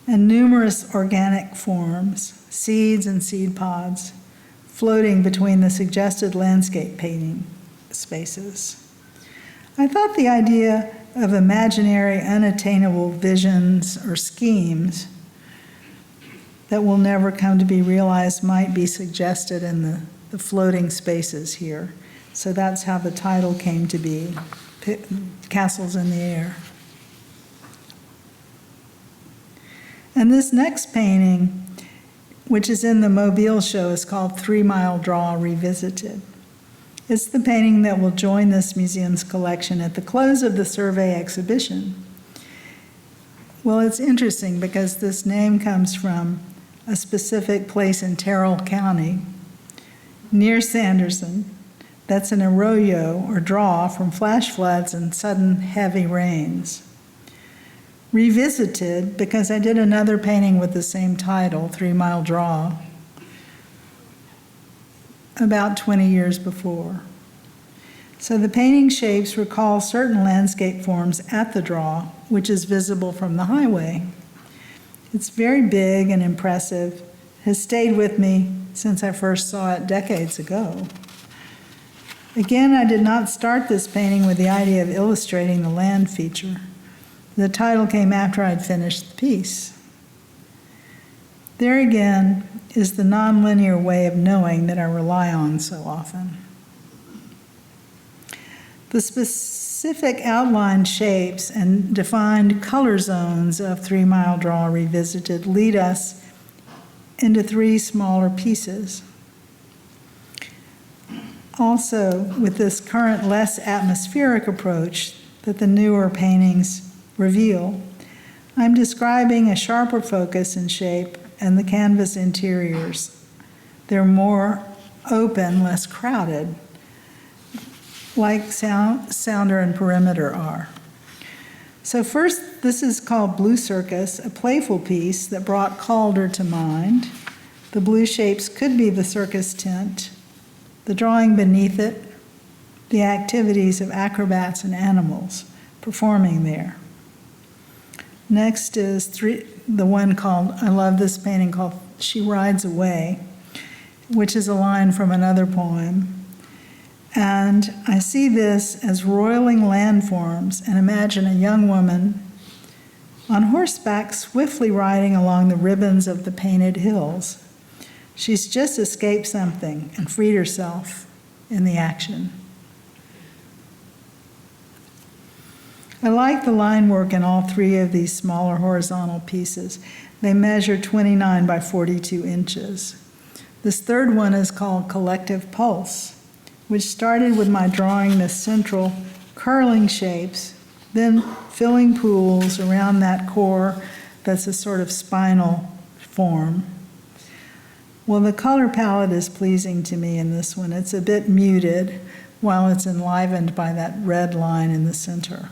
[SPEAKER 2] and numerous organic forms, seeds and seed pods, floating between the suggested landscape painting spaces. I thought the idea of imaginary, unattainable visions or schemes that will never come to be realized might be suggested in the floating spaces here. So that's how the title came to be, Castles in the Air. And this next painting, which is in the Mobile show, is called 3 Mile Draw Revisited. It's the painting that will join this museum's collection at the close of the survey exhibition. Well, it's interesting because this name comes from a specific place in Terrell County, near Sanderson. That's an arroyo or draw from flash floods and sudden heavy rains. Revisited because I did another painting with the same title, 3 Mile Draw, about 20 years before. So the painting shapes recall certain landscape forms at the draw, which is visible from the highway. It's very big and impressive, has stayed with me since I first saw it decades ago. Again, I did not start this painting with the idea of illustrating the land feature. The title came after I'd finished the piece. There again is the nonlinear way of knowing that I rely on so often. The specific outline shapes and defined color zones of 3 Mile Draw Revisited lead us into 3 smaller pieces. Also, with this current less atmospheric approach that the newer paintings reveal, I'm describing a sharper focus in shape and the canvas interiors. They're more open, less crowded, like Sounder and Perimeter are. So first, this is called Blue Circus, a playful piece that brought Calder to mind. The blue shapes could be the circus tent, the drawing beneath it, the activities of acrobats and animals performing there. Next is the one called, I love this painting called She Rides Away, which is a line from another poem. And I see this as roiling landforms and imagine a young woman on horseback swiftly riding along the ribbons of the painted hills. She's just escaped something and freed herself in the action. I like the line work in all three of these smaller horizontal pieces. They measure 29 by 42 inches. This third one is called Collective Pulse, which started with my drawing the central curling shapes, then filling pools around that core that's a sort of spinal form. Well, the color palette is pleasing to me in this one. It's a bit muted while it's enlivened by that red line in the center.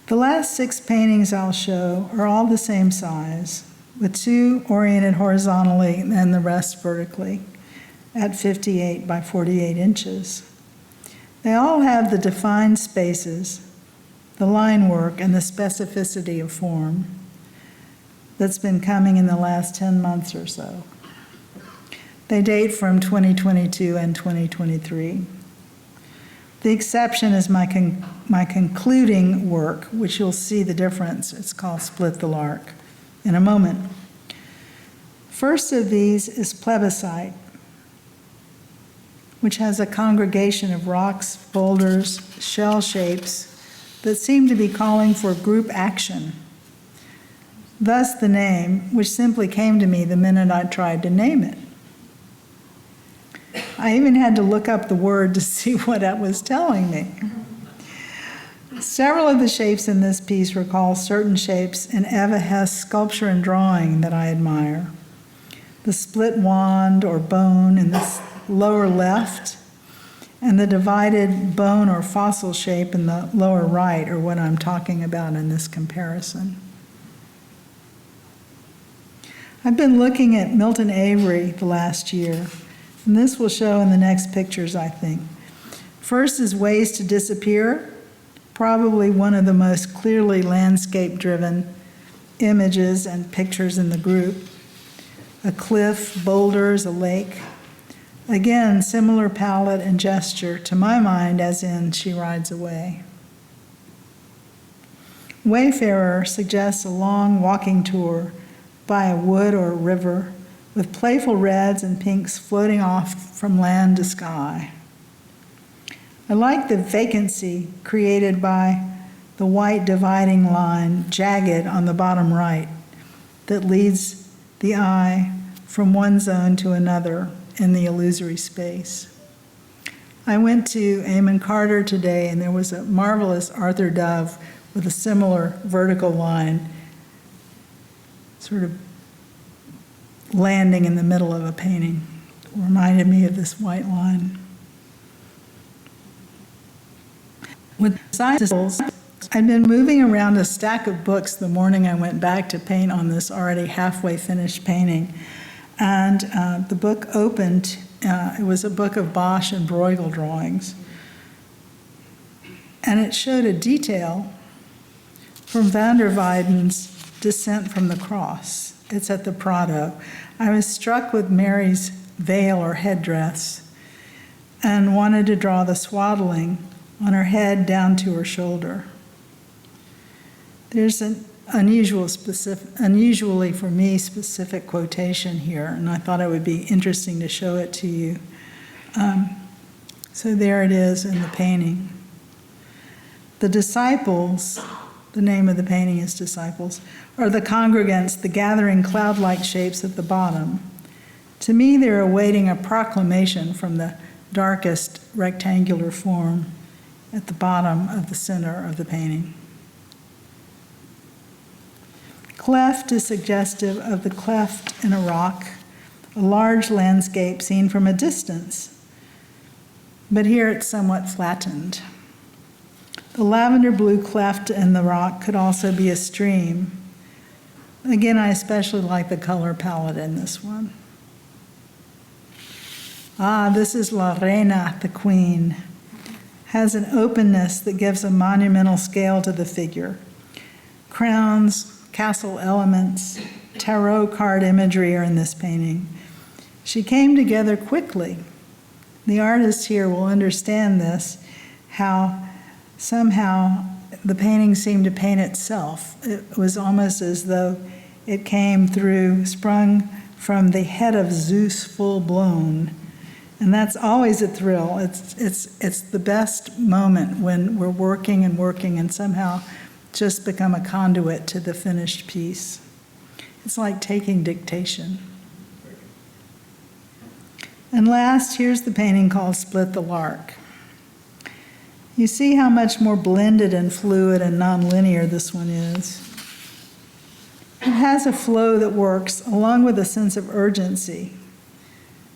[SPEAKER 2] The last 6 paintings I'll show are all the same size, with 2 oriented horizontally and the rest vertically at 58 by 48 inches. They all have the defined spaces, the line work, and the specificity of form that's been coming in the last 10 months or so. They date from 2022 and 2023. The exception is my concluding work, which you'll see the difference. It's called Split the Lark in a moment. First of these is Plebiscite, which has a congregation of rocks, boulders, shell shapes that seem to be calling for group action. Thus the name, which simply came to me the minute I tried to name it. I even had to look up the word to see what it was telling me. Several of the shapes in this piece recall certain shapes in Eva Hess' sculpture and drawing that I admire. The split wand or bone in the lower left, and the divided bone or fossil shape in the lower right are what I'm talking about in this comparison. I've been looking at Milton Avery the last year, and this will show in the next pictures, I think. First is Ways to Disappear, probably one of the most clearly landscape-driven images and pictures in the group. A cliff, boulders, a lake. Again, similar palette and gesture, to my mind, as in She Rides Away. Wayfarer suggests a long walking tour by a wood or a river, with playful reds and pinks floating off from land to sky. I like the vacancy created by the white dividing line, jagged on the bottom right, that leads the eye from one zone to another in the illusory space. I went to Amon Carter today, and there was a marvelous Arthur Dove with a similar vertical line, sort of landing in the middle of a painting. It reminded me of this white line. With sciences, I'd been moving around a stack of books the morning I went back to paint on this already halfway finished painting. And the book opened, it was a book of Bosch and Bruegel drawings. And it showed a detail from van der Weyden's Descent from the Cross. It's at the Prado. I was struck with Mary's veil or headdress and wanted to draw the swaddling on her head down to her shoulder. There's an unusually for me specific quotation here, and I thought it would be interesting to show it to you. So there it is in the painting. The disciples, the name of the painting is Disciples, are the congregants, the gathering cloud-like shapes at the bottom. To me, they're awaiting a proclamation from the darkest rectangular form at the bottom of the center of the painting. Cleft is suggestive of the cleft in a rock, a large landscape seen from a distance, but here it's somewhat flattened. The lavender blue cleft in the rock could also be a stream. Again, I especially like the color palette in this one. This is La Reina, the queen. Has an openness that gives a monumental scale to the figure. Crowns, castle elements, tarot card imagery are in this painting. She came together quickly. The artist here will understand this, how somehow the painting seemed to paint itself. It was almost as though it came through, sprung from the head of Zeus full blown. And that's always a thrill. It's the best moment when we're working and somehow just become a conduit to the finished piece. It's like taking dictation. And last, here's the painting called Split the Lark. You see how much more blended and fluid and nonlinear this one is. It has a flow that works, along with a sense of urgency,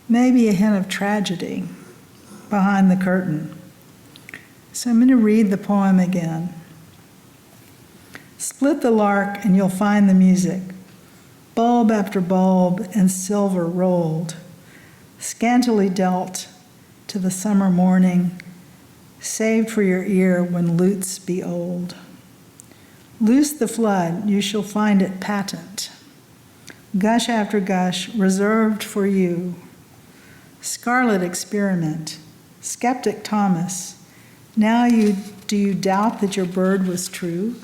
[SPEAKER 2] maybe a hint of tragedy behind the curtain. So I'm going to read the poem again. Split the lark and you'll find the music, bulb after bulb and silver rolled, scantily dealt to the summer morning, saved for your ear when lutes be old. Loose the flood, you shall find it patent. Gush after gush, reserved for you. Scarlet experiment, skeptic Thomas, now do you doubt that your bird was true?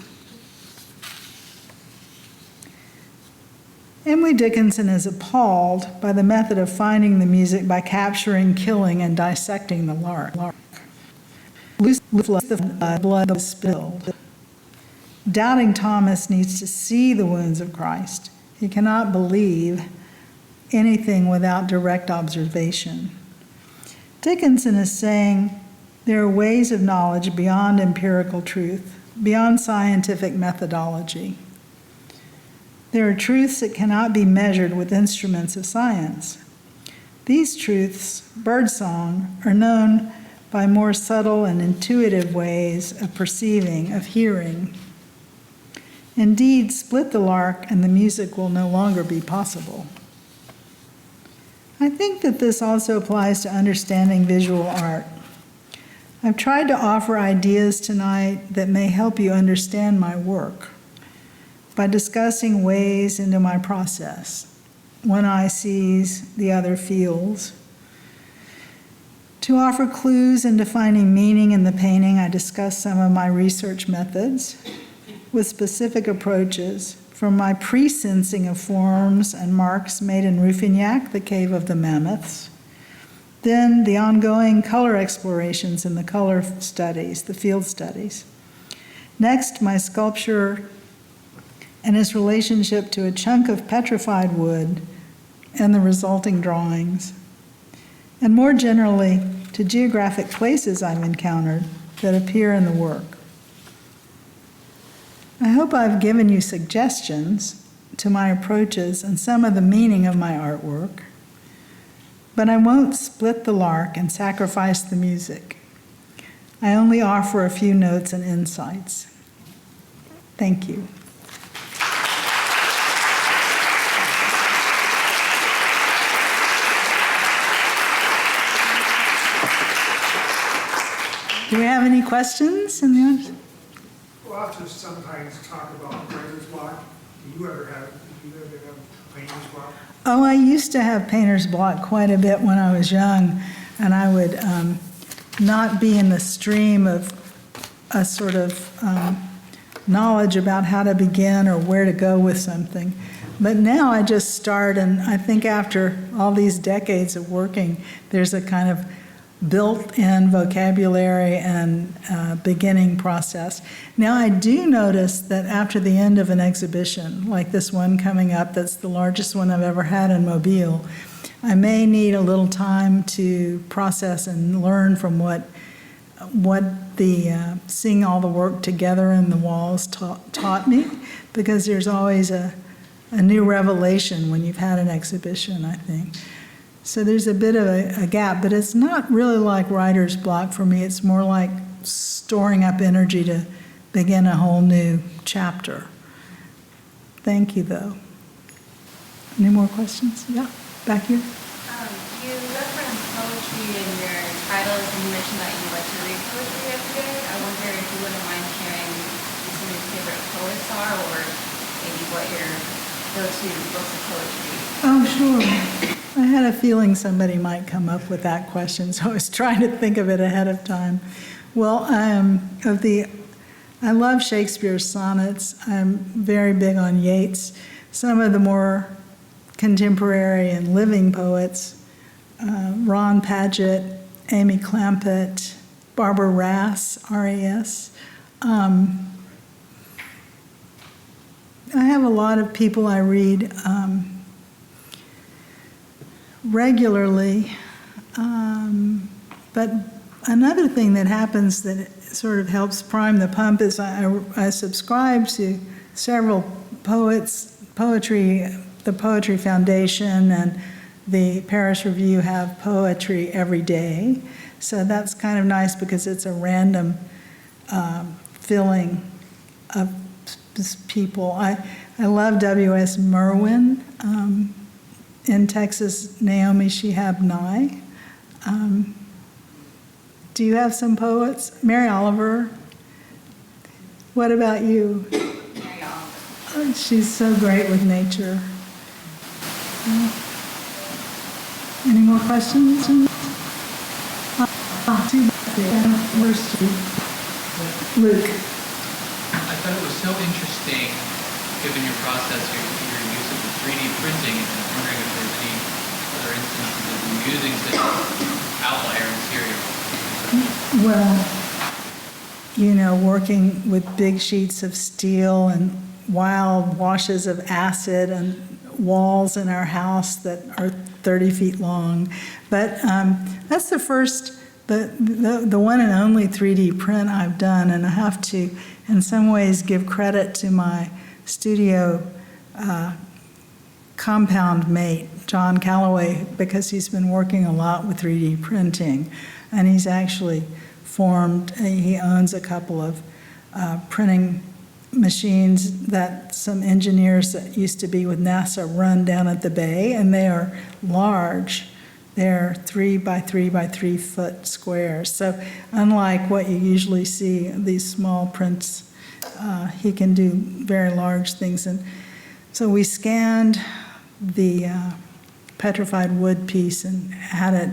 [SPEAKER 2] Emily Dickinson is appalled by the method of finding the music by capturing, killing, and dissecting the lark. Loose the blood was spilled. Doubting Thomas needs to see the wounds of Christ. He cannot believe anything without direct observation. Dickinson is saying there are ways of knowledge beyond empirical truth, beyond scientific methodology. There are truths that cannot be measured with instruments of science. These truths, birdsong, are known by more subtle and intuitive ways of perceiving, of hearing. Indeed, split the lark and the music will no longer be possible. I think that this also applies to understanding visual art. I've tried to offer ideas tonight that may help you understand my work by discussing ways into my process. One eye sees, the other feels. To offer clues in defining meaning in the painting, I discuss some of my research methods with specific approaches, from my pre-sensing of forms and marks made in Rouffignac, the cave of the mammoths, then the ongoing color explorations in the color studies, the field studies. Next, my sculpture and its relationship to a chunk of petrified wood and the resulting drawings, and more generally, to geographic places I've encountered that appear in the work. I hope I've given you suggestions to my approaches and some of the meaning of my artwork, but I won't split the lark and sacrifice the music. I only offer a few notes and insights. Thank you. Do we have any questions in the audience?
[SPEAKER 3] We'll have to sometimes talk about writer's block. Do you ever have painter's block?
[SPEAKER 2] Oh, I used to have painter's block quite a bit when I was young, and I would not be in the stream of a sort of knowledge about how to begin or where to go with something. But now I just start, and I think after all these decades of working, there's a kind of built-in vocabulary and beginning process. Now, I do notice that after the end of an exhibition, like this one coming up, that's the largest one I've ever had in Mobile, I may need a little time to process and learn from what the seeing all the work together in the walls taught me, because there's always a new revelation when you've had an exhibition, I think. So there's a bit of a gap, but it's not really like writer's block for me. It's more like storing up energy to begin a whole new chapter. Thank you, though. Any more questions? Yeah, back here.
[SPEAKER 4] You referenced poetry in your titles, and you mentioned that you like to read poetry every day. I wonder if you wouldn't mind sharing who some of your favorite poets are, or maybe what your go-to books of poetry.
[SPEAKER 2] Oh, sure. I had a feeling somebody might come up with that question, so I was trying to think of it ahead of time. Well, I love Shakespeare's sonnets. I'm very big on Yeats. Some of the more contemporary and living poets, Ron Padgett, Amy Clampett, Barbara Rass, R-A-S. I have a lot of people I read regularly, but another thing that happens that sort of helps prime the pump is I subscribe to several poetry, the Poetry Foundation and the Paris Review have poetry every day. So that's kind of nice because it's a random filling of people. I love W.S. Merwin. In Texas, Naomi Shihab Nye. Do you have some poets? Mary Oliver. What about you?
[SPEAKER 4] Mary Oliver.
[SPEAKER 2] Oh, she's so great with nature. Any more questions? Where's Luke?
[SPEAKER 5] I thought it was so interesting, given your process, your use of the 3D printing, and I'm wondering if there's any other instances of you using such outlier material.
[SPEAKER 2] Well, you know, working with big sheets of steel and wild washes of acid and walls in our house that are 30 feet long. But that's the first, the one and only 3D print I've done, and I have to, in some ways, give credit to my studio compound mate, John Calloway, because he's been working a lot with 3D printing, and he's actually he owns a couple of printing machines that some engineers that used to be with NASA run down at the Bay, and they are large. They're 3 by 3 by 3 foot squares. So unlike what you usually see, these small prints, he can do very large things. And so we scanned the petrified wood piece and had it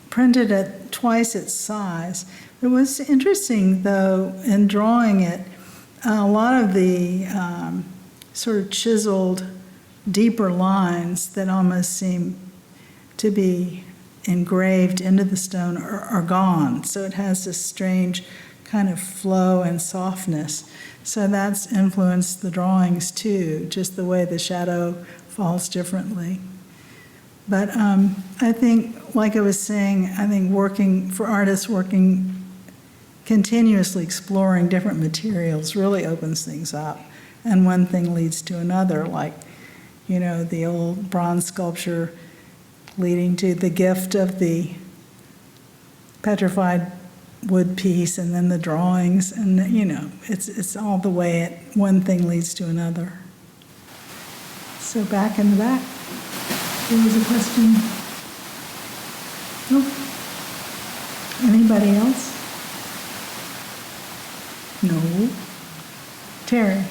[SPEAKER 2] printed at twice its size. It was interesting, though, in drawing it, a lot of the sort of chiseled, deeper lines that almost seem to be engraved into the stone are gone. So it has this strange kind of flow and softness. So that's influenced the drawings, too, just the way the shadow falls differently. But I think, like I was saying, I think working for artists, working continuously exploring different materials really opens things up. And one thing leads to another, like, you know, the old bronze sculpture leading to the gift of the petrified wood piece and then the drawings. And, you know, it's all the way one thing leads to another. So back in the back. There was a question. Nope. Anybody else? No. Terry.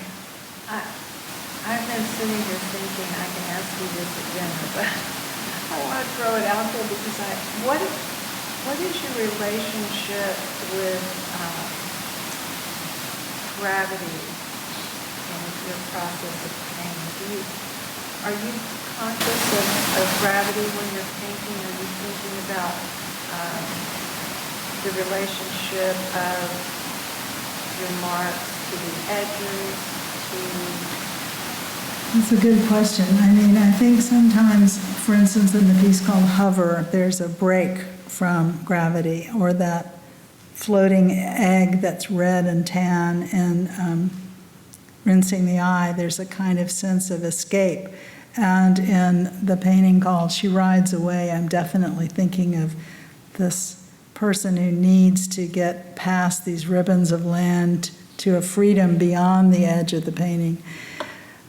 [SPEAKER 6] I've been sitting here thinking I can ask you this at dinner, but I want to throw it out there because what is your relationship with gravity in your process of painting? Are you conscious of gravity when you're painting? Are you thinking about the relationship of your marks to the edges,
[SPEAKER 2] That's a good question. I mean, I think sometimes, for instance, in the piece called Hover, there's a break from gravity, or that floating egg that's red and tan and rinsing the eye, there's a kind of sense of escape. And in the painting called She Rides Away, I'm definitely thinking of this person who needs to get past these ribbons of land to a freedom beyond the edge of the painting.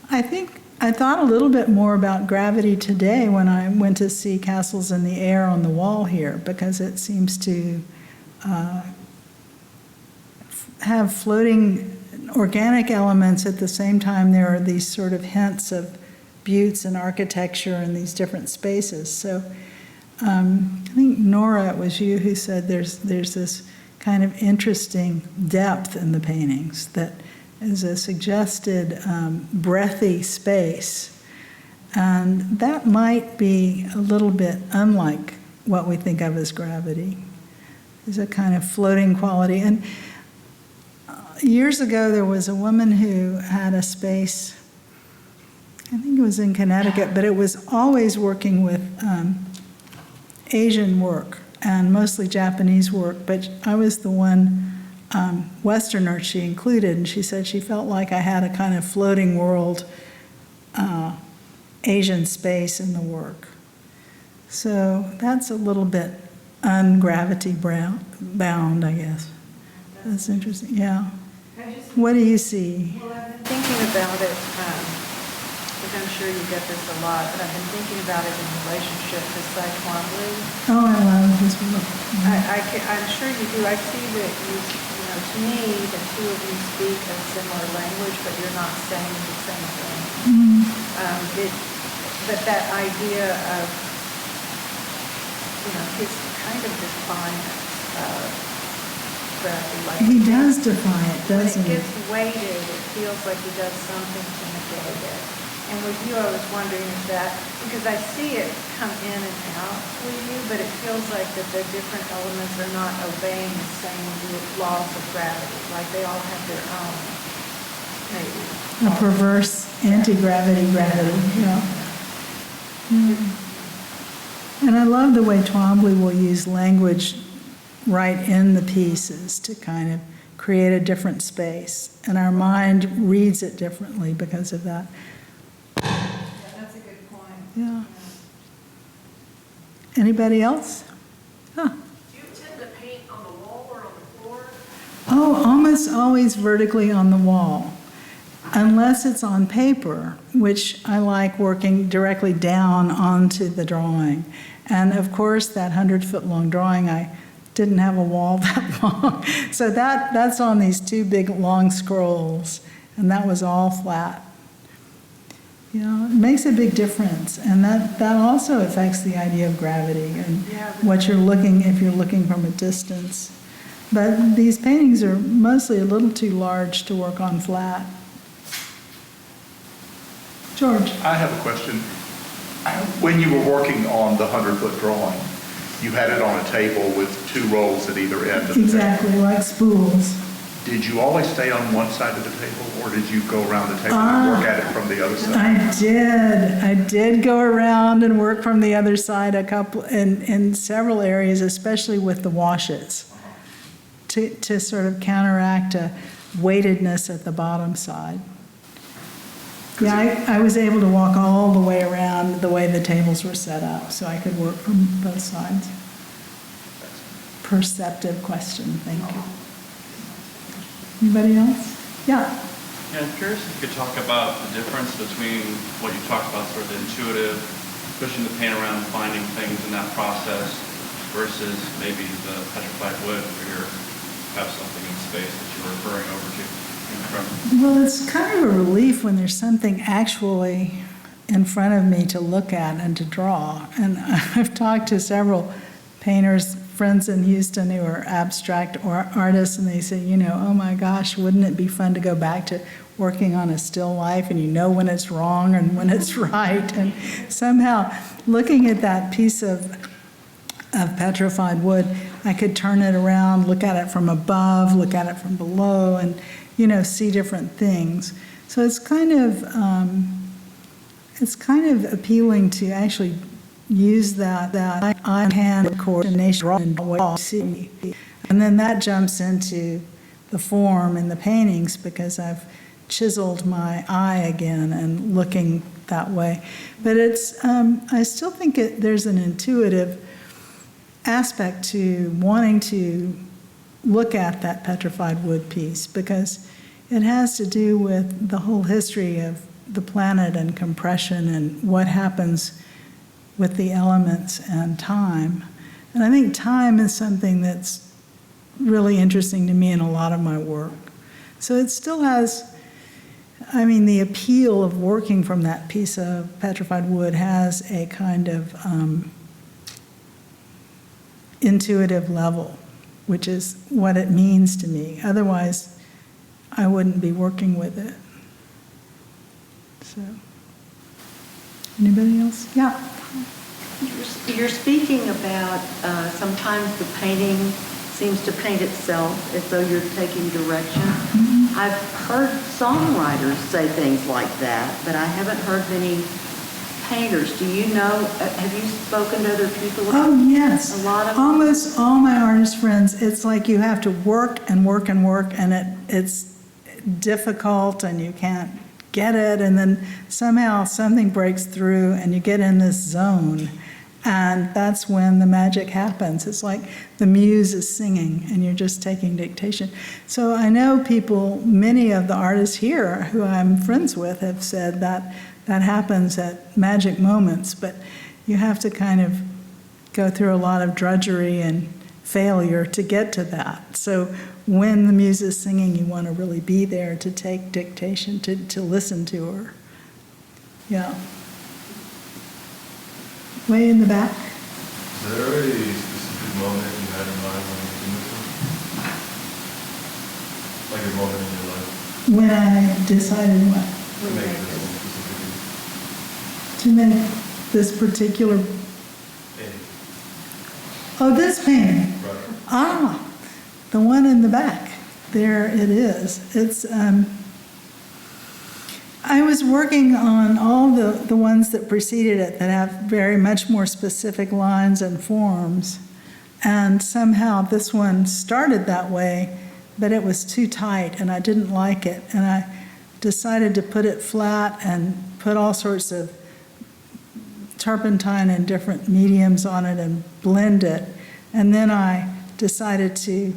[SPEAKER 2] I think I thought a little bit more about gravity today when I went to see Castles in the Air on the wall here, because it seems to have floating organic elements at the same time there are these sort of hints of buttes and architecture and these different spaces. So I think, Nora, it was you who said there's this kind of interesting depth in the paintings that is a suggested breathy space. And that might be a little bit unlike what we think of as gravity. There's a kind of floating quality. And years ago, there was a woman who had a space, I think it was in Connecticut, but it was always working with Asian work and mostly Japanese work. But I was the one Westerner she included, and she said she felt like I had a kind of floating world Asian space in the work. So that's a little bit ungravity bound, I guess. That's interesting, yeah. What do you see?
[SPEAKER 6] Well, I've been thinking about it, which I'm sure you get this a lot, but I've been thinking about it in relationship to Cy Twombly.
[SPEAKER 2] Oh, I love his work.
[SPEAKER 6] I'm sure you do. I see that to me, the two of you speak a similar language, but you're not saying the same thing. But that idea of, his kind of defiance of gravity. Like
[SPEAKER 2] He does defy it, doesn't
[SPEAKER 6] when
[SPEAKER 2] he?
[SPEAKER 6] it gets weighted, it feels like he does something to negate it. And with you, I was wondering if that, because I see it come in and out with you, but it feels like that the different elements are not obeying the same laws of gravity, like they all have their own, maybe.
[SPEAKER 2] A perverse anti-gravity gravity, yeah. And I love the way Twombly will use language right in the pieces to kind of create a different space. And our mind reads it differently because of that.
[SPEAKER 6] Yeah, that's a good point.
[SPEAKER 2] Yeah. Anybody else? Huh.
[SPEAKER 7] Do you tend to paint on the wall or on the floor?
[SPEAKER 2] Oh, almost always vertically on the wall, unless it's on paper, which I like working directly down onto the drawing. And of course, that 100-foot-long drawing, I didn't have a wall that long. So that's on these two big long scrolls, and that was all flat. It makes a big difference, and that also affects the idea of gravity and what you're looking, if you're looking from a distance. But these paintings are mostly a little too large to work on flat. George?
[SPEAKER 8] I have a question. When you were working on the 100-foot drawing, you had it on a table with two rolls at either end of the
[SPEAKER 2] Exactly,
[SPEAKER 8] table.
[SPEAKER 2] like spools.
[SPEAKER 8] Did you always stay on one side of the table, or did you go around the table and work at it from the other side?
[SPEAKER 2] I did go around and work from the other side in several areas, especially with the washes, to sort of counteract a weightedness at the bottom side. Yeah, I was able to walk all the way around the way the tables were set up, so I could work from both sides. Perceptive question, thank you. Anybody else? Yeah.
[SPEAKER 9] Yeah, I'm curious if you could talk about the difference between what you talked about, sort of the intuitive, pushing the paint around, finding things in that process, versus maybe the petrified wood, where you have something in space that you're referring over to.
[SPEAKER 2] Well, it's kind of a relief when there's something actually in front of me to look at and to draw. And I've talked to several painters, friends in Houston who are abstract artists, and they say, oh my gosh, wouldn't it be fun to go back to working on a still life, and when it's wrong and when it's right. And somehow looking at that piece of petrified wood, I could turn it around, look at it from above, look at it from below, and see different things. So it's kind of appealing to actually use that eye-hand coordination and what you see. And then that jumps into the form in the paintings because I've chiseled my eye again and looking that way. But it's I still think there's an intuitive aspect to wanting to look at that petrified wood piece because it has to do with the whole history of the planet and compression and what happens with the elements and time. And I think time is something that's really interesting to me in a lot of my work. So it still has I mean, the appeal of working from that piece of petrified wood has a kind of intuitive level, which is what it means to me. Otherwise, I wouldn't be working with it. So, anybody else? Yeah.
[SPEAKER 10] You're speaking about sometimes the painting seems to paint itself as though you're taking direction. I've heard songwriters say things like that, but I haven't heard many painters. Do you know, have you spoken to other people?
[SPEAKER 2] Oh, yes.
[SPEAKER 10] A lot of
[SPEAKER 2] Almost all my artist friends, it's like you have to work and work and work, and it's difficult, and you can't get it, and then somehow something breaks through, and you get in this zone, and that's when the magic happens. It's like the muse is singing, and you're just taking dictation. So I know people, many of the artists here who I'm friends with have said that that happens at magic moments, but you have to kind of go through a lot of drudgery and failure to get to that. So when the muse is singing, you want to really be there to take dictation, to listen to her. Yeah. Way in the back.
[SPEAKER 11] Is there a specific moment you had in mind when you were doing this one? Like a moment in your life?
[SPEAKER 2] When I decided what?
[SPEAKER 11] To make this one specifically?
[SPEAKER 2] To make this particular,
[SPEAKER 11] Painting.
[SPEAKER 2] oh, this painting.
[SPEAKER 11] Right.
[SPEAKER 2] Ah, the one in the back. There it is. It's, I was working on all the ones that preceded it that have very much more specific lines and forms. And somehow this one started that way, but it was too tight and I didn't like it. And I decided to put it flat and put all sorts of turpentine and different mediums on it and blend it. And then I decided to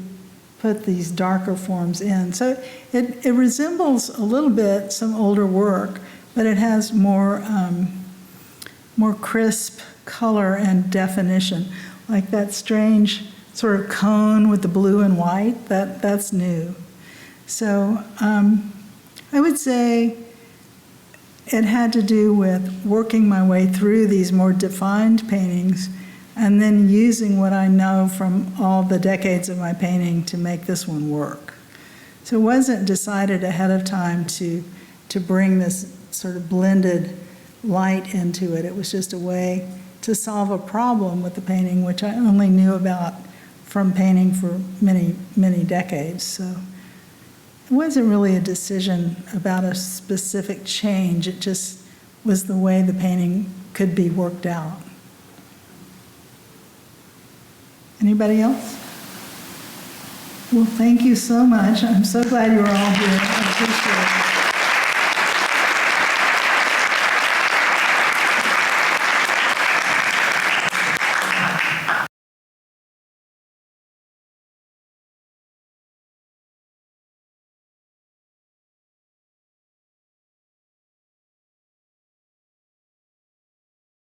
[SPEAKER 2] put these darker forms in. So it resembles a little bit some older work, but it has more crisp color and definition, like that strange sort of cone with the blue and white, that's new. So I would say it had to do with working my way through these more defined paintings and then using what I know from all the decades of my painting to make this one work. So it wasn't decided ahead of time to bring this sort of blended light into it. It was just a way to solve a problem with the painting, which I only knew about from painting for many, many decades. So it wasn't really a decision about a specific change. It just was the way the painting could be worked out. Anybody else? Well, thank you so much. I'm so glad you were all here. I appreciate it.